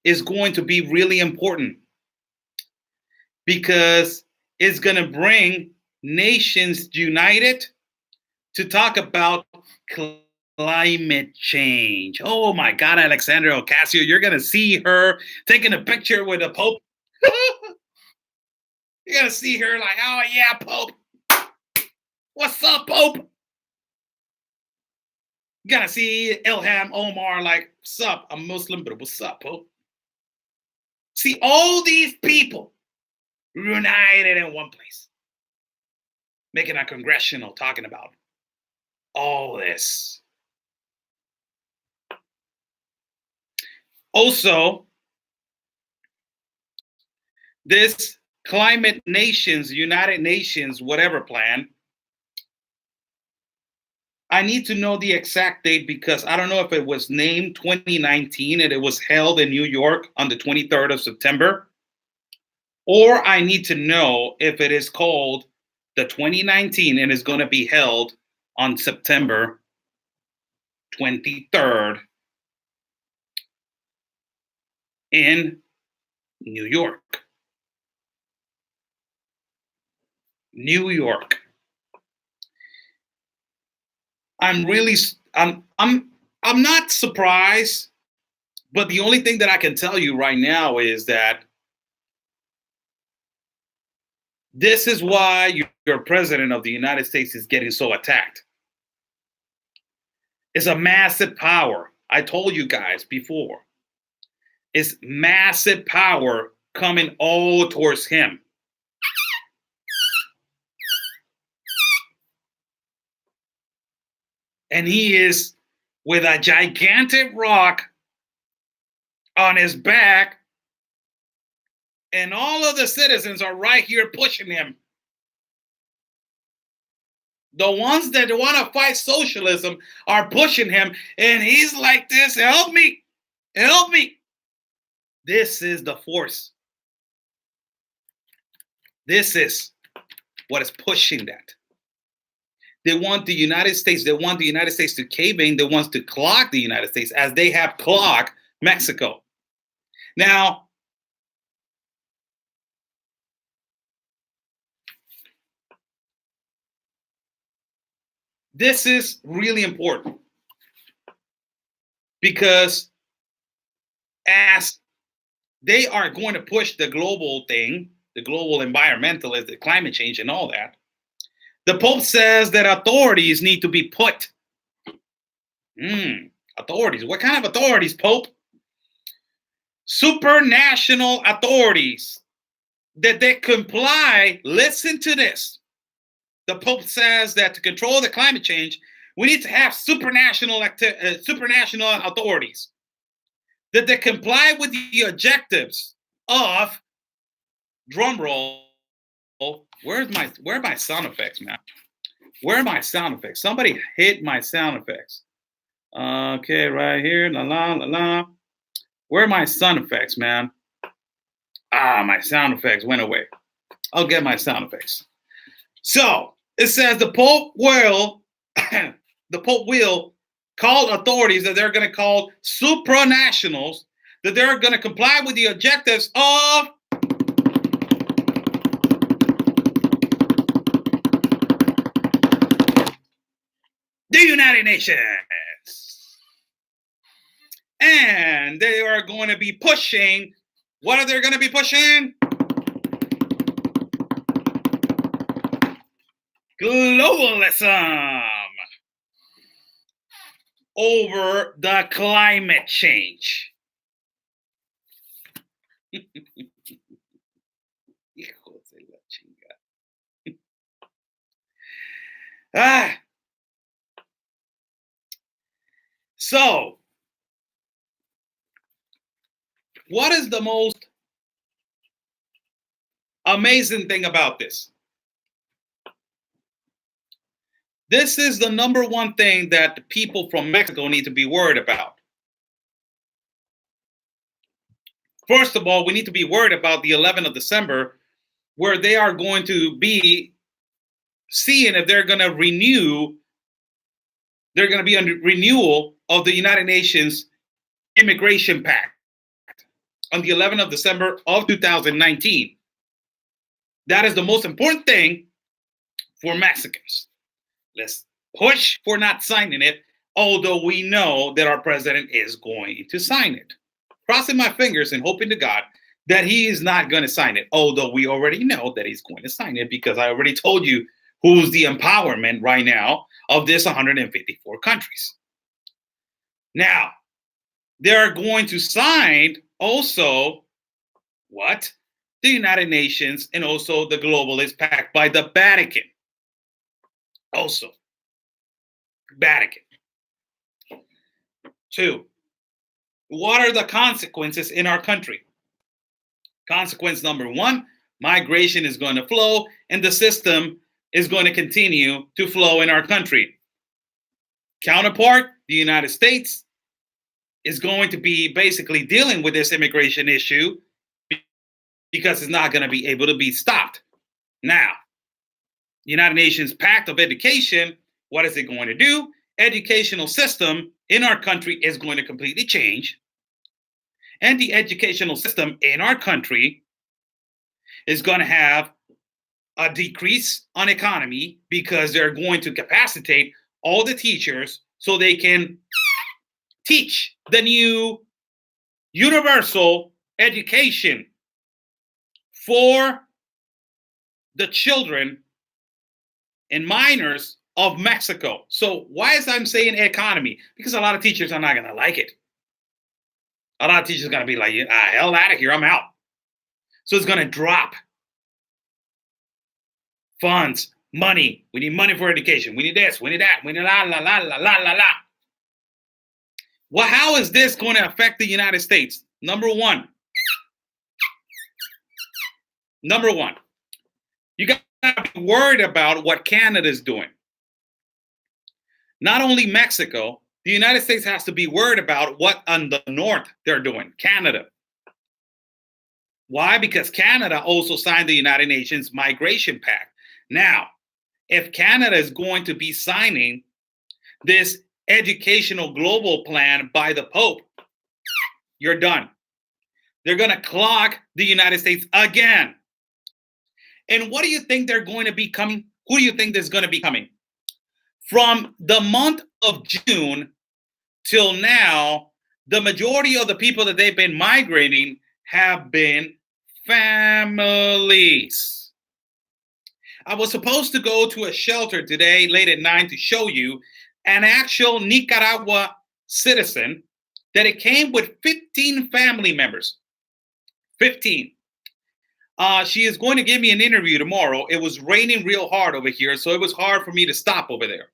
is going to be really important because it's going to bring nations united to talk about climate change. Oh my God, Alexandria Ocasio, you're going to see her taking a picture with the Pope. You're going to see her like, oh yeah, Pope. What's up, Pope? You got to see Ilham Omar like, what's up? I'm Muslim, but what's up, Pope? See all these people united in one place, making a congressional talking about all this. Also, this climate nations, United Nations, whatever plan, I need to know the exact date because I don't know if it was named 2019 and it was held in New York on the 23rd of September, or I need to know if it is called the 2019 and is going to be held on September 23rd in New York. New York. I'm not surprised, but the only thing that I can tell you right now is that this is why your president of the United States is getting so attacked. It's a massive power. I told you guys before. It's massive power coming all towards him. And he is with a gigantic rock on his back, and all of the citizens are right here pushing him. The ones that want to fight socialism are pushing him, and he's like this, help me, help me. This is the force. This is what is pushing that. They want the United States to cave in. They want to clog the United States as they have clogged Mexico. Now, this is really important because as they are going to push the global thing, the global environmentalists, the climate change and all that, the Pope says that authorities need to be put. Authorities. What kind of authorities, Pope? Supranational authorities. That they comply. Listen to this. The Pope says that to control the climate change, we need to have supranational authorities. That they comply with the objectives of, drum roll, where are my sound effects, man? Where are my sound effects? Somebody hit my sound effects. Okay, right here. La la la la. Where are my sound effects, man? My sound effects went away. I'll get my sound effects. So it says the Pope will call authorities that they're going to call supranationals, that they're going to comply with the objectives of the United Nations. And they are going to be pushing, what are they going to be pushing? Globalism over the climate change. So, what is the most amazing thing about this? This is the number one thing that the people from Mexico need to be worried about. First of all, we need to be worried about the 11th of December, where they are going to be seeing if they're going to renew, they're going to be under renewal of the United Nations Immigration Pact on the 11th of December of 2019. That is the most important thing for Mexicans. Let's push for not signing it, although we know that our president is going to sign it. Crossing my fingers and hoping to God that he is not going to sign it, although we already know that he's going to sign it because I already told you who's the empowerment right now of this 154 countries. Now, they're going to sign also what? The United Nations and also the Globalist Pact by the Vatican. Also, Vatican. 2, what are the consequences in our country? Consequence number 1, migration is going to flow and the system is going to continue to flow in our country. Counterpart, the United States, is going to be basically dealing with this immigration issue because it's not going to be able to be stopped. Now, United Nations Pact of Education, what is it going to do? Educational system in our country is going to completely change. And the educational system in our country is going to have a decrease on economy because they're going to capacitate all the teachers so they can teach the new universal education for the children and minors of Mexico. So why is I'm saying economy? Because a lot of teachers are not going to like it. A lot of teachers are going to be like, hell out of here, I'm out. So it's going to drop. Funds, money. We need money for education. We need this, we need that. We need la, la, la, la, la, la, la. Well, how is this going to affect the United States? Number one, you got to be worried about what Canada is doing. Not only Mexico, the United States has to be worried about what on the north they're doing, Canada. Why? Because Canada also signed the United Nations Migration Pact. Now, if Canada is going to be signing this educational global plan by the Pope, you're done. They're going to clog the United States again. And what do you think they're going to be coming? Who do you think is going to be coming? From the month of June till now, the majority of the people that they've been migrating have been families. I was supposed to go to a shelter today late at night to show you an actual Nicaragua citizen that it came with 15 family members. 15. She is going to give me an interview tomorrow. It was raining real hard over here, so it was hard for me to stop over there.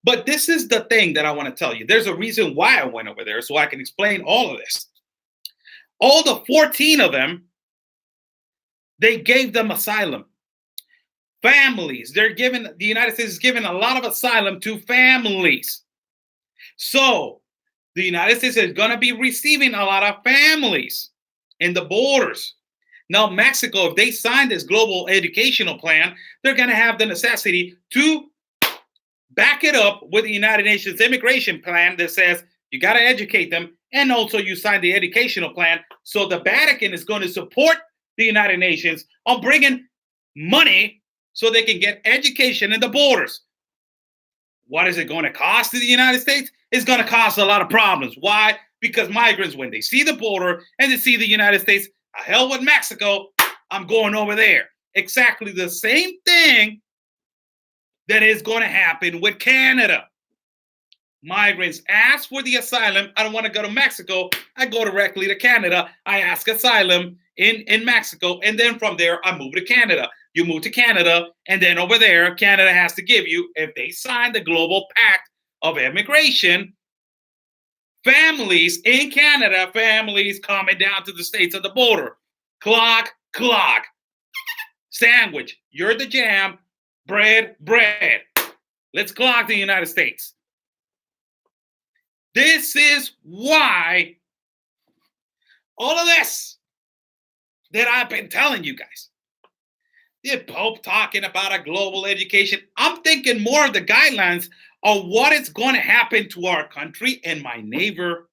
But this is the thing that I want to tell you. There's a reason why I went over there, so I can explain all of this. All the 14 of them, they gave them asylum. Families, the United States is giving a lot of asylum to families. So the United States is going to be receiving a lot of families in the borders. Now, Mexico, if they sign this global educational plan, they're going to have the necessity to back it up with the United Nations immigration plan that says you got to educate them, and also you sign the educational plan. So the Vatican is going to support the United Nations on bringing money so they can get education in the borders. What is it going to cost to the United States? It's going to cause a lot of problems. Why? Because migrants, when they see the border and they see the United States, hell with Mexico, I'm going over there. Exactly the same thing that is going to happen with Canada. Migrants ask for the asylum. I don't want to go to Mexico. I go directly to Canada. I ask asylum in Mexico. And then from there, I move to Canada. You move to Canada. And then over there, Canada has to give you, if they sign the global pact of immigration, families in Canada, families coming down to the states of the border. Clock. Sandwich. You're the jam. Bread. Let's clock the United States. This is why all of this that I've been telling you guys. The Pope talking about a global education. I'm thinking more of the guidelines of what is going to happen to our country and my neighbor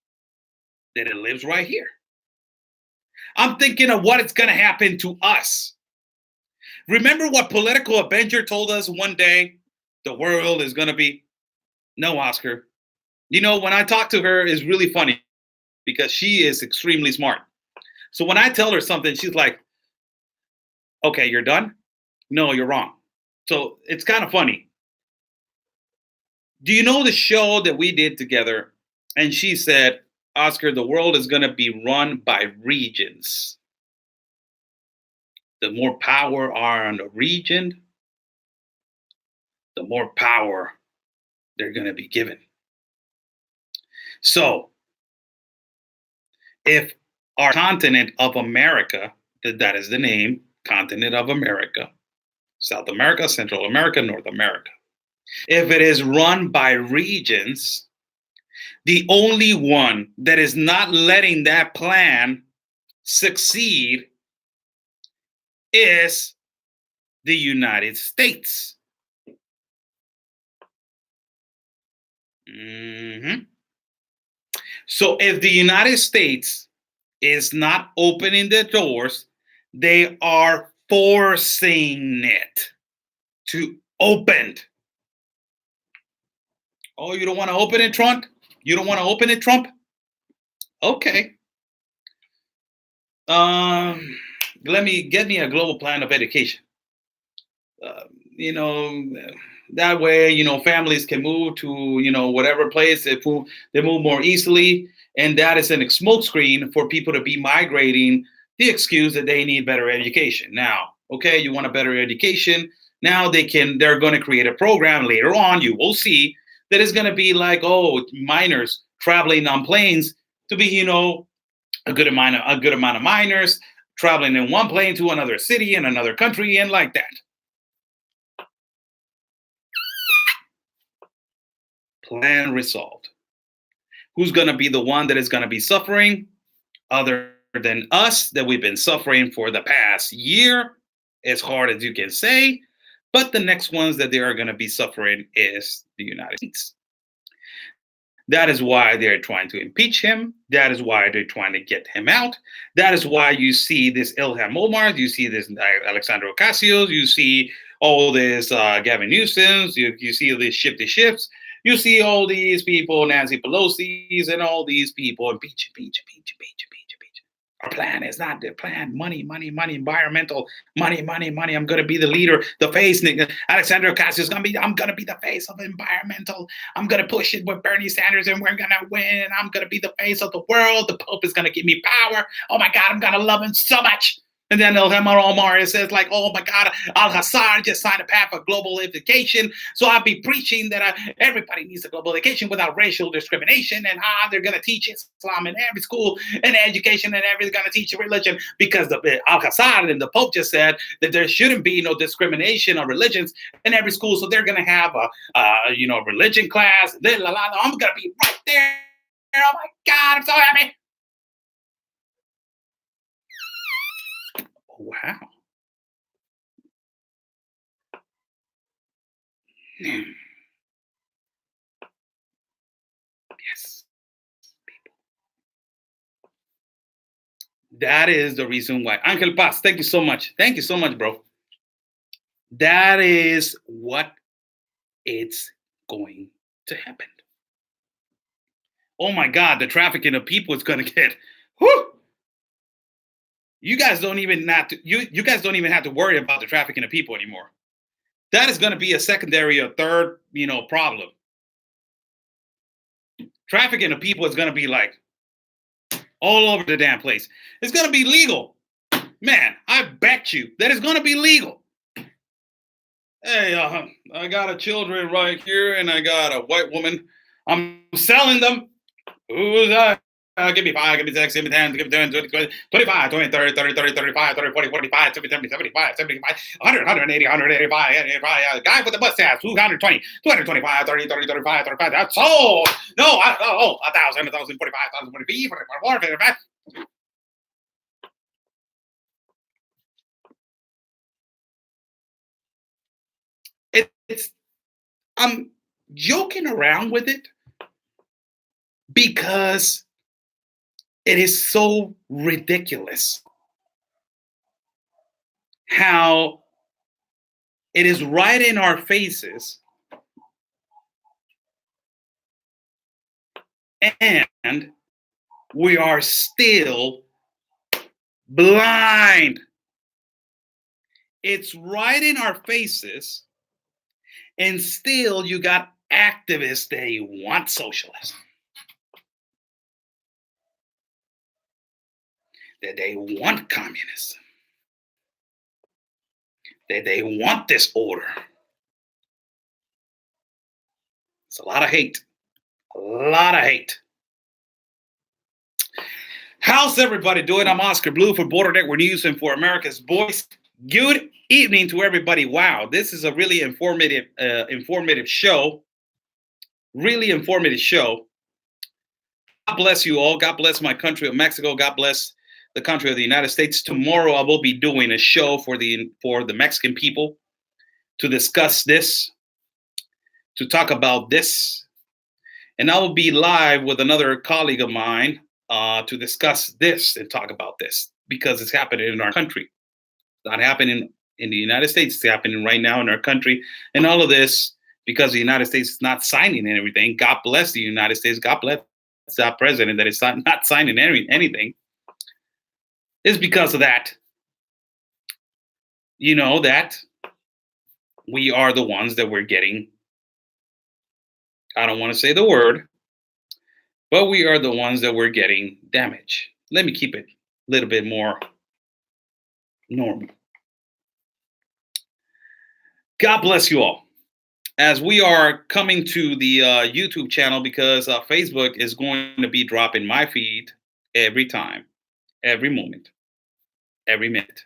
that it lives right here. I'm thinking of what is going to happen to us. Remember what Political Avenger told us one day? The world is going to be... No, Oscar. You know, when I talk to her, it's really funny because she is extremely smart. So when I tell her something, she's like, okay, you're done? No, you're wrong. So it's kind of funny. Do you know the show that we did together? And she said, Oscar, the world is going to be run by regions. The more power are on the region, the more power they're going to be given. So if our continent of America, that is the name, continent of America, South America, Central America, North America, if it is run by regions, the only one that is not letting that plan succeed is the United States. So if the United States is not opening the doors, they are forcing it to open. Oh, you don't want to open it, Trump? You don't want to open it, Trump? Okay. Get me a global plan of education. That way, families can move to, whatever place they move more easily. And that is a smokescreen for people to be migrating, the excuse that they need better education. Now, okay, you want a better education. Now they're going to create a program later on. You will see that is going to be like, minors traveling on planes to be, a good amount of minors traveling in one plane to another city in another country and like that. Plan resolved. Who's going to be the one that is going to be suffering other than us that we've been suffering for the past year? As hard as you can say, but the next ones that they are going to be suffering is the United States. That is why they're trying to impeach him. That is why they're trying to get him out. That is why you see this Ilhan Omar, you see this Alexandra Ocasio, you see all this Gavin Newsom, you see this shifts. You see all these people, Nancy Pelosi's and all these people impeach. plan. It's not the plan. Money, money, money, environmental, money, money, money. I'm gonna be the leader, the face. Alexandria Ocasio is gonna be. I'm gonna be the face of environmental. I'm gonna push it with Bernie Sanders, and we're gonna win. I'm gonna be the face of the world. The Pope is gonna give me power. Oh my God, I'm gonna love him so much. And then Ilhamar Omar says like, oh my God, Al-Hassar just signed a pact for global education. So I'll be preaching that everybody needs a global education without racial discrimination. And they're going to teach Islam in every school and education, and everybody's going to teach religion because the Al-Hassar and the Pope just said that there shouldn't be no discrimination of religions in every school. So they're going to have a religion class. I'm going to be right there. Oh my God, I'm so happy. Wow. Yes. People. That is the reason why. Angel Paz, thank you so much. Thank you so much, bro. That is what it's going to happen. Oh my God, the trafficking of people is going to get. Whew, you guys don't even have to. You guys don't even have to worry about the trafficking of people anymore. That is going to be a secondary or third, problem. Trafficking of people is going to be like all over the damn place. It's going to be legal, man. I bet you that it's going to be legal. Hey, I got a children right here, and I got a white woman. I'm selling them. Who's that? Give me 5, give me 6, give me 10, give me 10, 20, 25, 20, 30, 30, 30, 35, 30, 40, 45, 70, 70, 75, 75, 100, 180, 185, 185. Guy with the mustache, 220, 225, 30, 30, 35, 35. That's sold. No, 1,000, 1,000, 45, 44, 55. It's I'm joking around with it because it is so ridiculous how it is right in our faces, and we are still blind. It's right in our faces, and still you got activists that want socialism, that they want communism, that they want this order. It's a lot of hate. A lot of hate. How's everybody doing? I'm Oscar Blue for Border Network News and for America's Voice. Good evening to everybody. Wow, this is a really informative show. Really informative show. God bless you all. God bless my country of Mexico. God bless the country of the United States. Tomorrow I will be doing a show for the Mexican people to discuss this, to talk about this. And I will be live with another colleague of mine to discuss this and talk about this because it's happening in our country. It's not happening in the United States. It's happening right now in our country. And all of this because the United States is not signing anything. God bless the United States. God bless that president that is not signing anything. It's because of that. That we are the ones that we're getting. I don't want to say the word, but we are the ones that we're getting damage. Let me keep it a little bit more normal. God bless you all. As we are coming to the YouTube channel, because Facebook is going to be dropping my feed every time, every moment, every minute.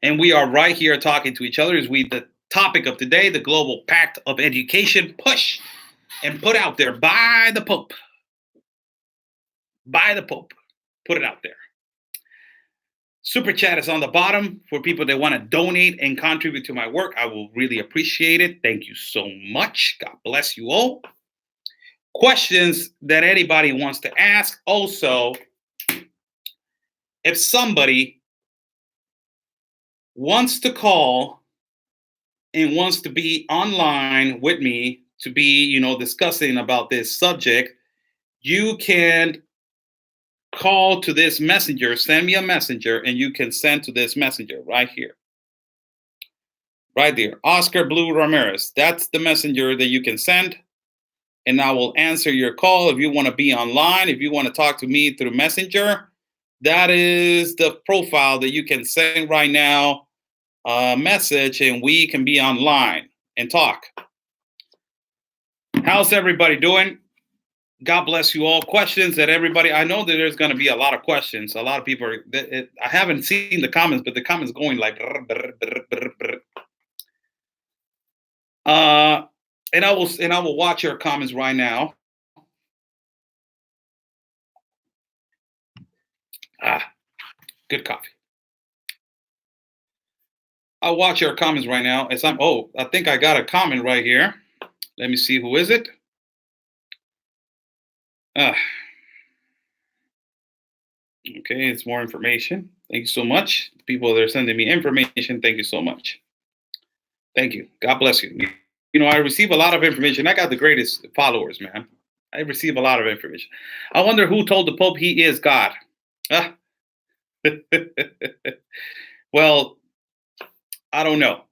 And we are right here talking to each other as the topic of today, the global pact of education, push and put out there by the Pope. By the Pope. Put it out there. Super chat is on the bottom for people that want to donate and contribute to my work. I will really appreciate it. Thank you so much. God bless you all. Questions that anybody wants to ask. Also, if somebody wants to call and wants to be online with me to be, discussing about this subject, you can call to this messenger, send me a messenger, and you can send to this messenger right here. Right there. Oscar Blue Ramirez. That's the messenger that you can send. And I will answer your call if you want to be online. If you want to talk to me through Messenger, that is the profile that you can send right now a message and we can be online and talk. How's everybody doing? God bless you all. Questions that everybody, I know that there's going to be a lot of questions. A lot of people are, I haven't seen the comments, but the comments going like, and I will watch your comments right now. Good coffee. I'll watch your comments right now as I think I got a comment right here. Let me see, who is it? Okay, it's more information. Thank you so much. People that are sending me information, thank you so much. Thank you. God bless you. You know, I receive a lot of information. I got the greatest followers, man. I receive a lot of information. I wonder who told the Pope he is God. Well, I don't know.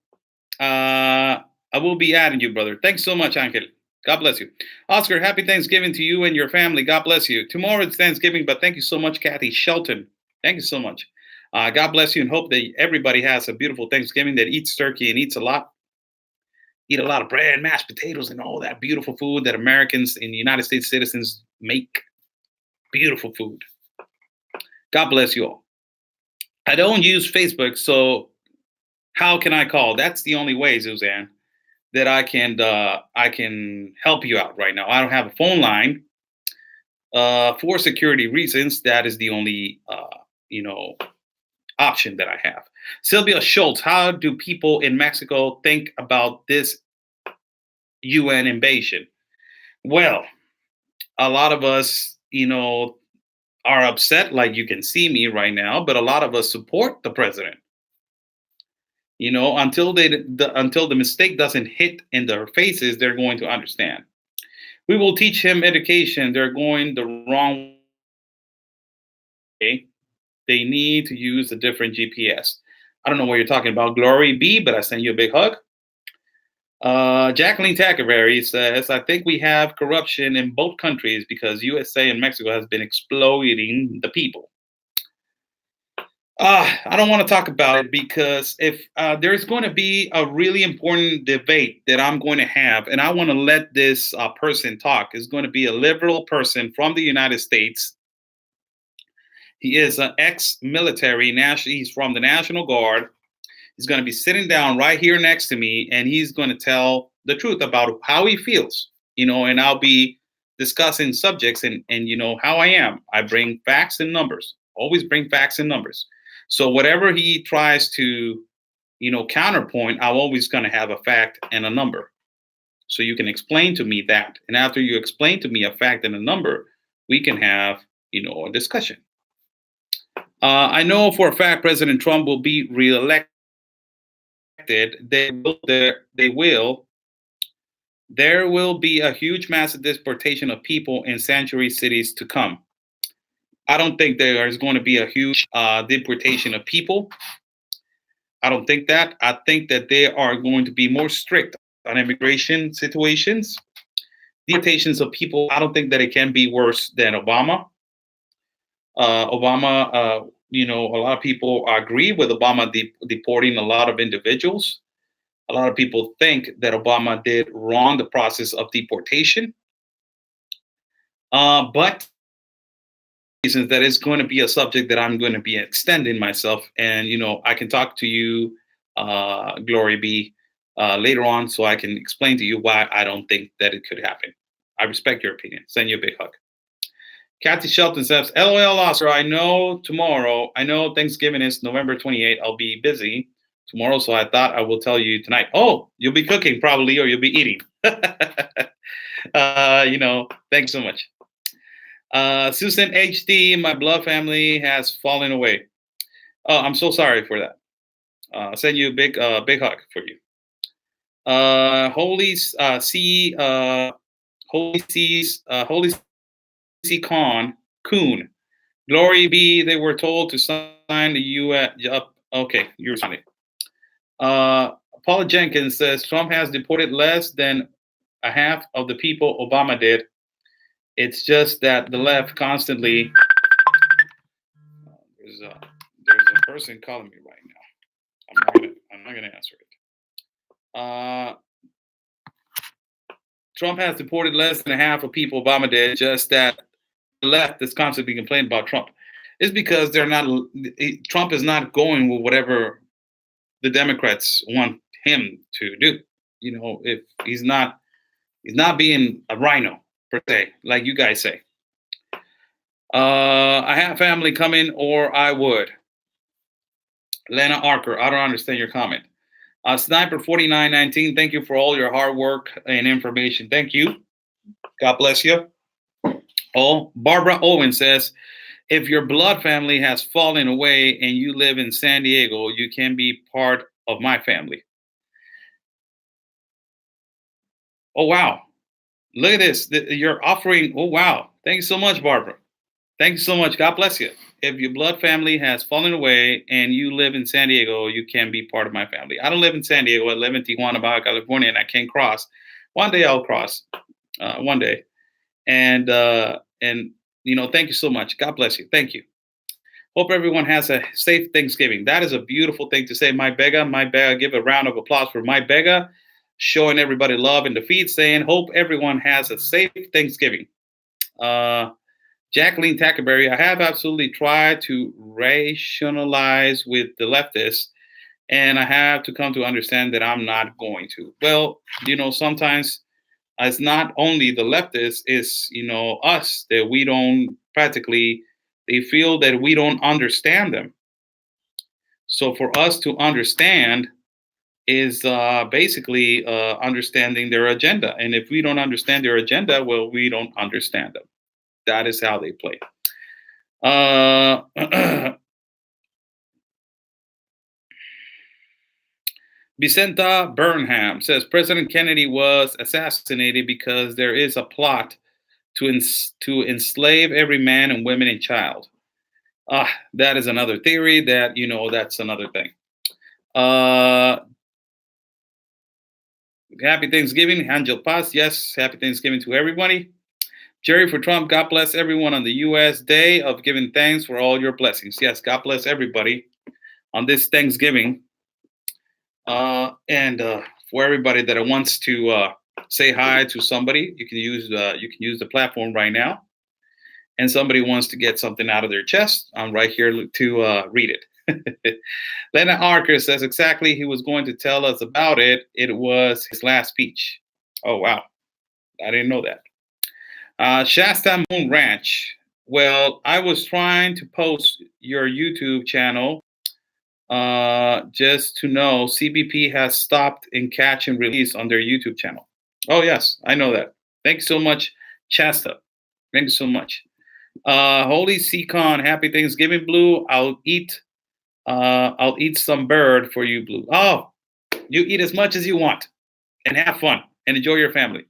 I will be adding you, brother. Thanks so much, Angel. God bless you. Oscar, happy Thanksgiving to you and your family. God bless you. Tomorrow it's Thanksgiving, but thank you so much, Kathy Shelton. Thank you so much. God bless you and hope that everybody has a beautiful Thanksgiving, that eats turkey and eats a lot. Eat a lot of bread, mashed potatoes, and all that beautiful food that Americans and United States citizens make. Beautiful food. God bless you all. I don't use Facebook, so how can I call? That's the only way, Suzanne, that I can help you out right now. I don't have a phone line for security reasons. That is the only option that I have. Sylvia Schultz, how do people in Mexico think about this UN invasion? Well, a lot of us, are upset, like you can see me right now, but a lot of us support the president. Until the mistake doesn't hit in their faces, they're going to understand. We will teach him education. They're going the wrong way. They need to use a different GPS. I don't know what you're talking about, Glory B, but I send you a big hug. Jacqueline Tackerberry says, I think we have corruption in both countries because USA and Mexico has been exploiting the people. I don't want to talk about it because if there's going to be a really important debate that I'm going to have, and I want to let this person talk, is going to be a liberal person from the United States. He is an ex-military, he's from the National Guard. He's going to be sitting down right here next to me, and he's going to tell the truth about how he feels, and I'll be discussing subjects and how I am. I bring facts and numbers, always bring facts and numbers. So whatever he tries to, counterpoint, I'm always going to have a fact and a number. So you can explain to me that. And after you explain to me a fact and a number, we can have, a discussion. I know for a fact President Trump will be reelected. There will be a huge massive deportation of people in sanctuary cities to come. I don't think there is going to be a huge deportation of people. I don't think that. I think that they are going to be more strict on immigration situations. Deportations of people, I don't think that it can be worse than Obama. A lot of people agree with Obama deporting a lot of individuals. A lot of people think that Obama did wrong the process of deportation. But reasons that is going to be a subject that I'm going to be extending myself. And, I can talk to you, Glory B, later on so I can explain to you why I don't think that it could happen. I respect your opinion. Send you a big hug. Kathy Shelton says, LOL, Oscar, I know Thanksgiving is November 28th. I'll be busy tomorrow, so I thought I will tell you tonight. Oh, you'll be cooking probably, or you'll be eating. Thanks so much. Susan HD, my blood family has fallen away. Oh, I'm so sorry for that. I'll send you a big hug for you. Holy C Coon. Glory be, they were told to sign the U.S. Up. Okay, you're signing. Paula Jenkins says Trump has deported less than a half of the people Obama did. It's just that the left constantly. There's a person calling me right now. I'm not gonna answer it. Trump has deported less than a half of people Obama did. Just that the left is constantly complaining about Trump. It's because they're not. Trump is not going with whatever the Democrats want him to do. You know, if he's not being a rhino per se, like you guys say. I have family coming, or I would. Lena Archer, I don't understand your comment. Sniper 4919, thank you for all your hard work and information. Thank you. God bless you. Oh, Barbara Owen says, if your blood family has fallen away and you live in San Diego, you can be part of my family. Oh, wow. Look at this. You're offering. Oh, wow. Thank you so much, Barbara. Thank you so much. God bless you. If your blood family has fallen away and you live in San Diego, you can be part of my family. I don't live in San Diego. I live in Tijuana, Baja California, and I can't cross. One day I'll cross. One day. And you know, thank you so much. God bless you. Thank you. Hope everyone has a safe Thanksgiving. That is a beautiful thing to say. My Bega. Give a round of applause for my Bega, showing everybody love in the feed, saying, hope everyone has a safe Thanksgiving. Jacqueline Tackerberry, I have absolutely tried to rationalize with the leftists, and I have to come to understand that I'm not going to. Well, you know, sometimes it's not only the leftists, it's, you know, us that we don't practically, they feel that we don't understand them. So for us to understand is basically understanding their agenda. And if we don't understand their agenda, well, we don't understand them. That is how they play. Vicenta Burnham says President Kennedy was assassinated because there is a plot to enslave every man and woman and child. That is another theory that, you know, that's another thing. Happy Thanksgiving, Angel Paz. Yes, happy Thanksgiving to everybody. Jerry for Trump, God bless everyone on the U.S. Day of giving thanks for all your blessings. Yes, God bless everybody on this Thanksgiving. And for everybody that wants to say hi to somebody, you can use the platform right now. And somebody wants to get something out of their chest, I'm right here to read it. Lena Archer says exactly he was going to tell us about it. It was his last speech. Oh, wow. I didn't know that. Shasta Moon Ranch. Well, I was trying to post your YouTube channel just to know CBP has stopped in catch and release on their YouTube channel. Oh, yes, I know that. Thank you so much, Shasta. Thank you so much. Holy Seacon, happy Thanksgiving, Blue. I'll eat some bird for you, Blue. Oh, you eat as much as you want and have fun and enjoy your family.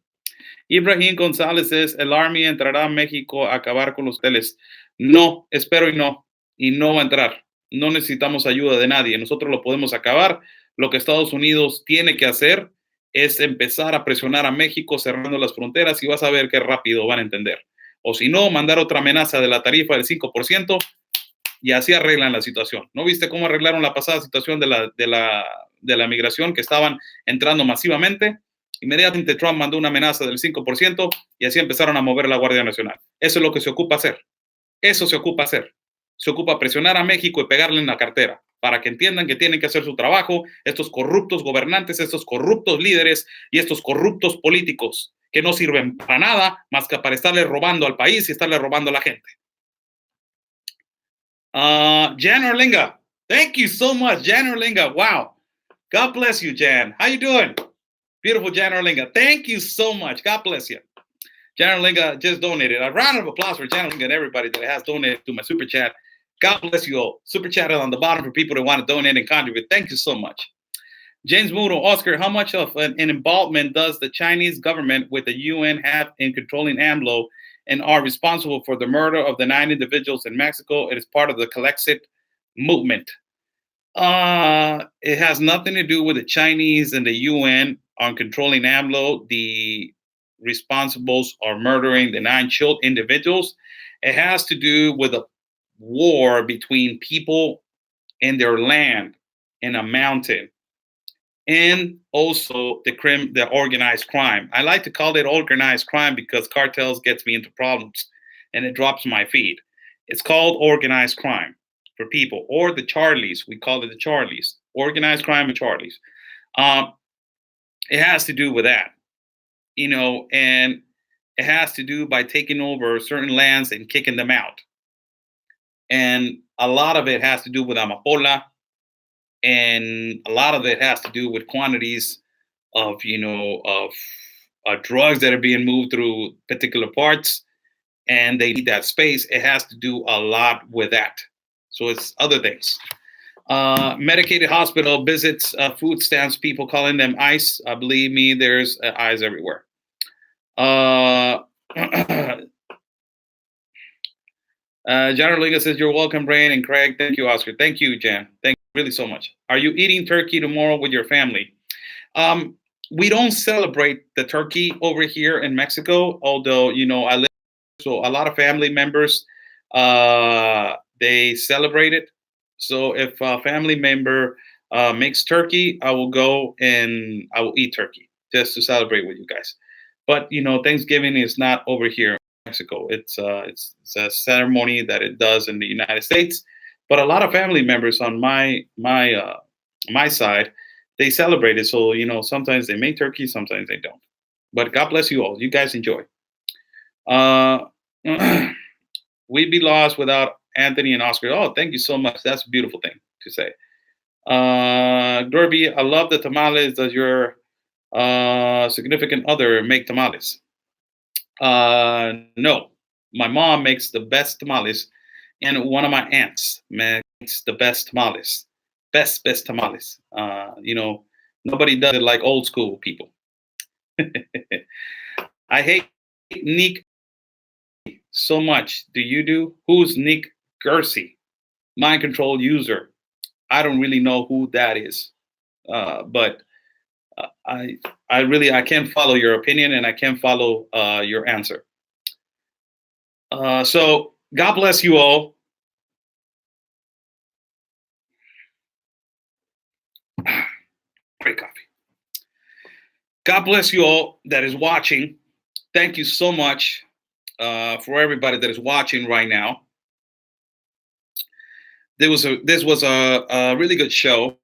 Ibrahim González says, el Army entrará a México a acabar con los hoteles. No, espero y no va a entrar. No necesitamos ayuda de nadie. Nosotros lo podemos acabar. Lo que Estados Unidos tiene que hacer es empezar a presionar a México cerrando las fronteras y vas a ver qué rápido van a entender. O si no, mandar otra amenaza de la tarifa del 5% y así arreglan la situación. ¿No viste cómo arreglaron la pasada situación de la migración que estaban entrando masivamente? Inmediatamente Trump mandó una amenaza del 5% y así empezaron a mover la Guardia Nacional. Eso es lo que se ocupa hacer. Eso se ocupa hacer. Se ocupa presionar a México y pegarle en la cartera para que entiendan que tienen que hacer su trabajo estos corruptos gobernantes, estos corruptos líderes y estos corruptos políticos que no sirven para nada más que para estarle robando al país y estarle robando a la gente. Jan Orlinga, thank you so much, Jan Orlinga. Wow. God bless you, Jan. How you doing? Beautiful Jan Orlinga. Thank you so much. God bless you. Jan Orlinga just donated. A round of applause for Jan Orlinga and everybody that has donated to my super chat. God bless you all. Super chat on the bottom for people that want to donate and contribute. Thank you so much. James Mudo, Oscar, how much of an involvement does the Chinese government with the UN have in controlling AMLO and are responsible for the murder of the 9 individuals in Mexico. It is part of the Calexit movement. It has nothing to do with the Chinese and the UN on controlling AMLO. The responsibles are murdering the 9 individuals. It has to do with a war between people and their land in a mountain, and also the organized crime. I like to call it organized crime because cartels gets me into problems and it drops my feed. It's called organized crime for people, or the Charlies. We call it the Charlies, organized crime and Charlies. Um, it has to do with that, and it has to do by taking over certain lands and kicking them out. And a lot of it has to do with Amapola, and a lot of it has to do with quantities of drugs that are being moved through particular parts, and they need that space. It has to do a lot with that. So it's other things. Medicated hospital visits, food stamps, people calling them ICE. Believe me, there's ICE everywhere. Jan Orliga says, you're welcome, Brain. And Craig, thank you, Oscar. Thank you, Jan. Thank you really so much. Are you eating turkey tomorrow with your family? We don't celebrate the turkey over here in Mexico, although, I live, so a lot of family members, they celebrate it. So if a family member makes turkey, I will go and I will eat turkey just to celebrate with you guys. But, Thanksgiving is not over here in Mexico. It's a ceremony that it does in the United States. But a lot of family members on my side, they celebrate it. So, sometimes they make turkey, sometimes they don't. But God bless you all. You guys enjoy. We'd be lost without Anthony and Oscar. Oh, thank you so much. That's a beautiful thing to say. Derby, I love the tamales. Does your significant other make tamales? No. My mom makes the best tamales, and one of my aunts makes the best tamales. Best tamales. Nobody does it like old school people. I hate Nick so much. Do you do? Who's Nick Gersey? Mind control user. I don't really know who that is, but I can't follow your opinion, and I can't follow your answer. So God bless you all. Great coffee. God bless you all that is watching. Thank you so much for everybody that is watching right now. This was a really good show,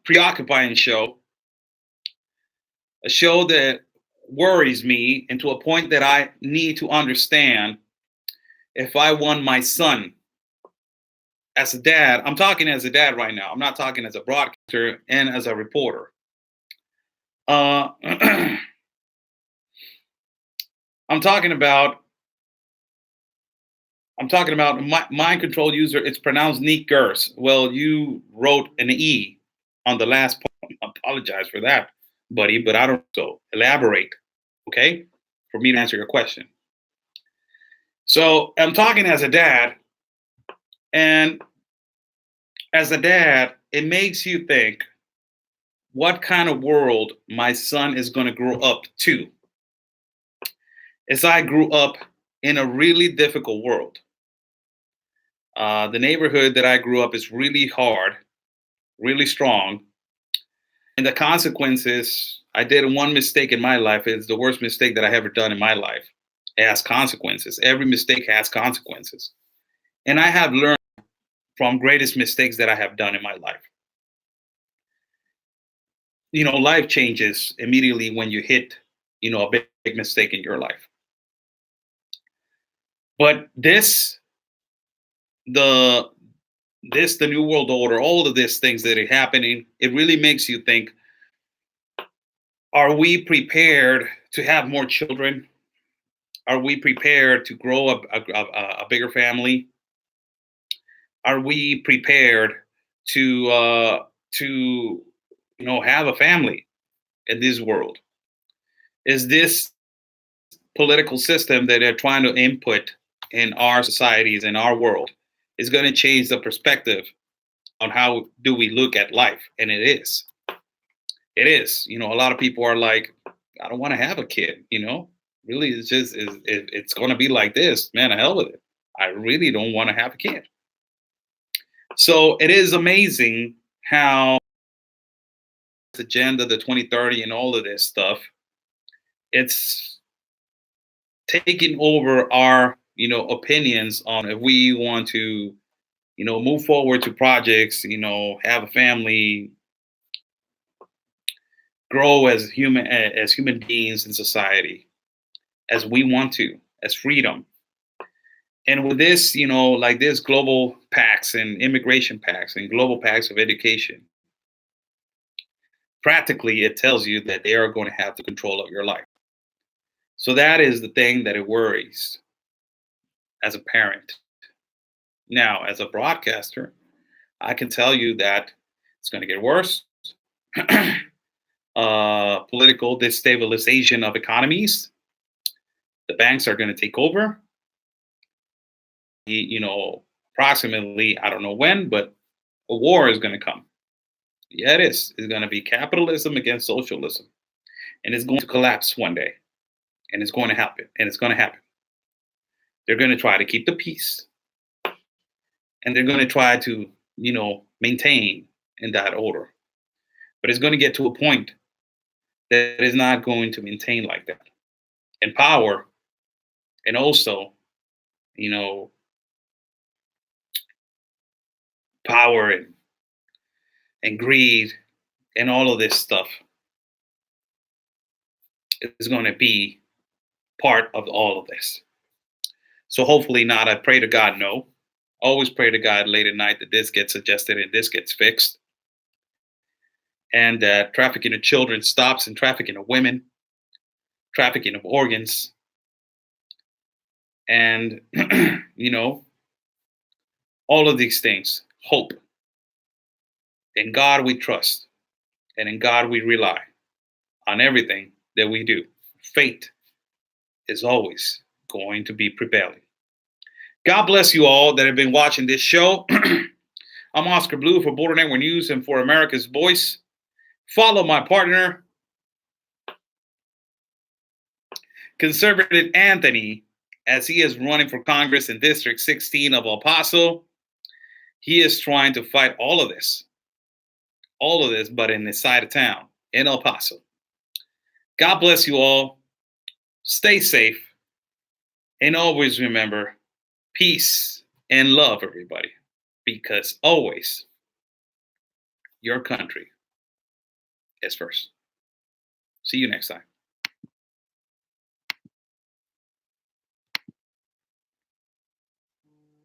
preoccupying show, a show that worries me, and to a point that I need to understand if I want my son as a dad. I'm talking as a dad right now. I'm not talking as a broadcaster and as a reporter. I'm talking about mind control user. It's pronounced Nick Gers. Well, you wrote an E on the last point. I apologize for that, buddy, but I don't. So elaborate, okay, for me to answer your question. So I'm talking as a dad, and as a dad, it makes you think what kind of world my son is going to grow up to. As I grew up in a really difficult world. The neighborhood that I grew up is really hard, really strong. And the consequences, I did one mistake in my life. It's the worst mistake that I ever done in my life. It has consequences. Every mistake has consequences. And I have learned from greatest mistakes that I have done in my life. Life changes immediately when you hit, a big mistake in your life. But the new world order, all of these things that are happening, it really makes you think, are we prepared to have more children? Are we prepared to grow up a bigger family? Are we prepared to have a family in this world? Is this political system that they're trying to input in our societies, in our world, is going to change the perspective on how do we look at life. And it is. It is. A lot of people are like, I don't want to have a kid, Really, it's going to be like this. Man, the hell with it. I really don't want to have a kid. So it is amazing how this agenda, the 2030 and all of this stuff, it's taking over our, opinions on if we want to, move forward to projects, have a family, grow as human beings in society as we want to, as freedom. And with this, like this global pacts and immigration pacts and global pacts of education, practically it tells you that they are going to have the control of your life. So that is the thing that it worries as a parent. Now, as a broadcaster, I can tell you that it's going to get worse. Political destabilization of economies. The banks are going to take over. Approximately, I don't know when, but a war is going to come. Yeah, it is. It's going to be capitalism against socialism. And it's going to collapse one day. And it's going to happen. And it's going to happen. They're going to try to keep the peace. And they're going to try to, maintain in that order. But it's going to get to a point that is not going to maintain like that. And power, and also, power and greed and all of this stuff is going to be part of all of this. So hopefully not. I pray to God, no. Always pray to God late at night that this gets adjusted and this gets fixed. And trafficking of children stops, and trafficking of women, trafficking of organs. And, all of these things, hope. In God we trust, and in God we rely on everything that we do. Faith is always going to be prevailing. God bless you all that have been watching this show. I'm Oscar Blue for Border Network News and for America's Voice. Follow my partner, Conservative Anthony, as he is running for Congress in District 16 of El Paso. He is trying to fight all of this, but in this side of town, in El Paso. God bless you all. Stay safe. And always remember, peace and love, everybody. Because always, your country is first. See you next time.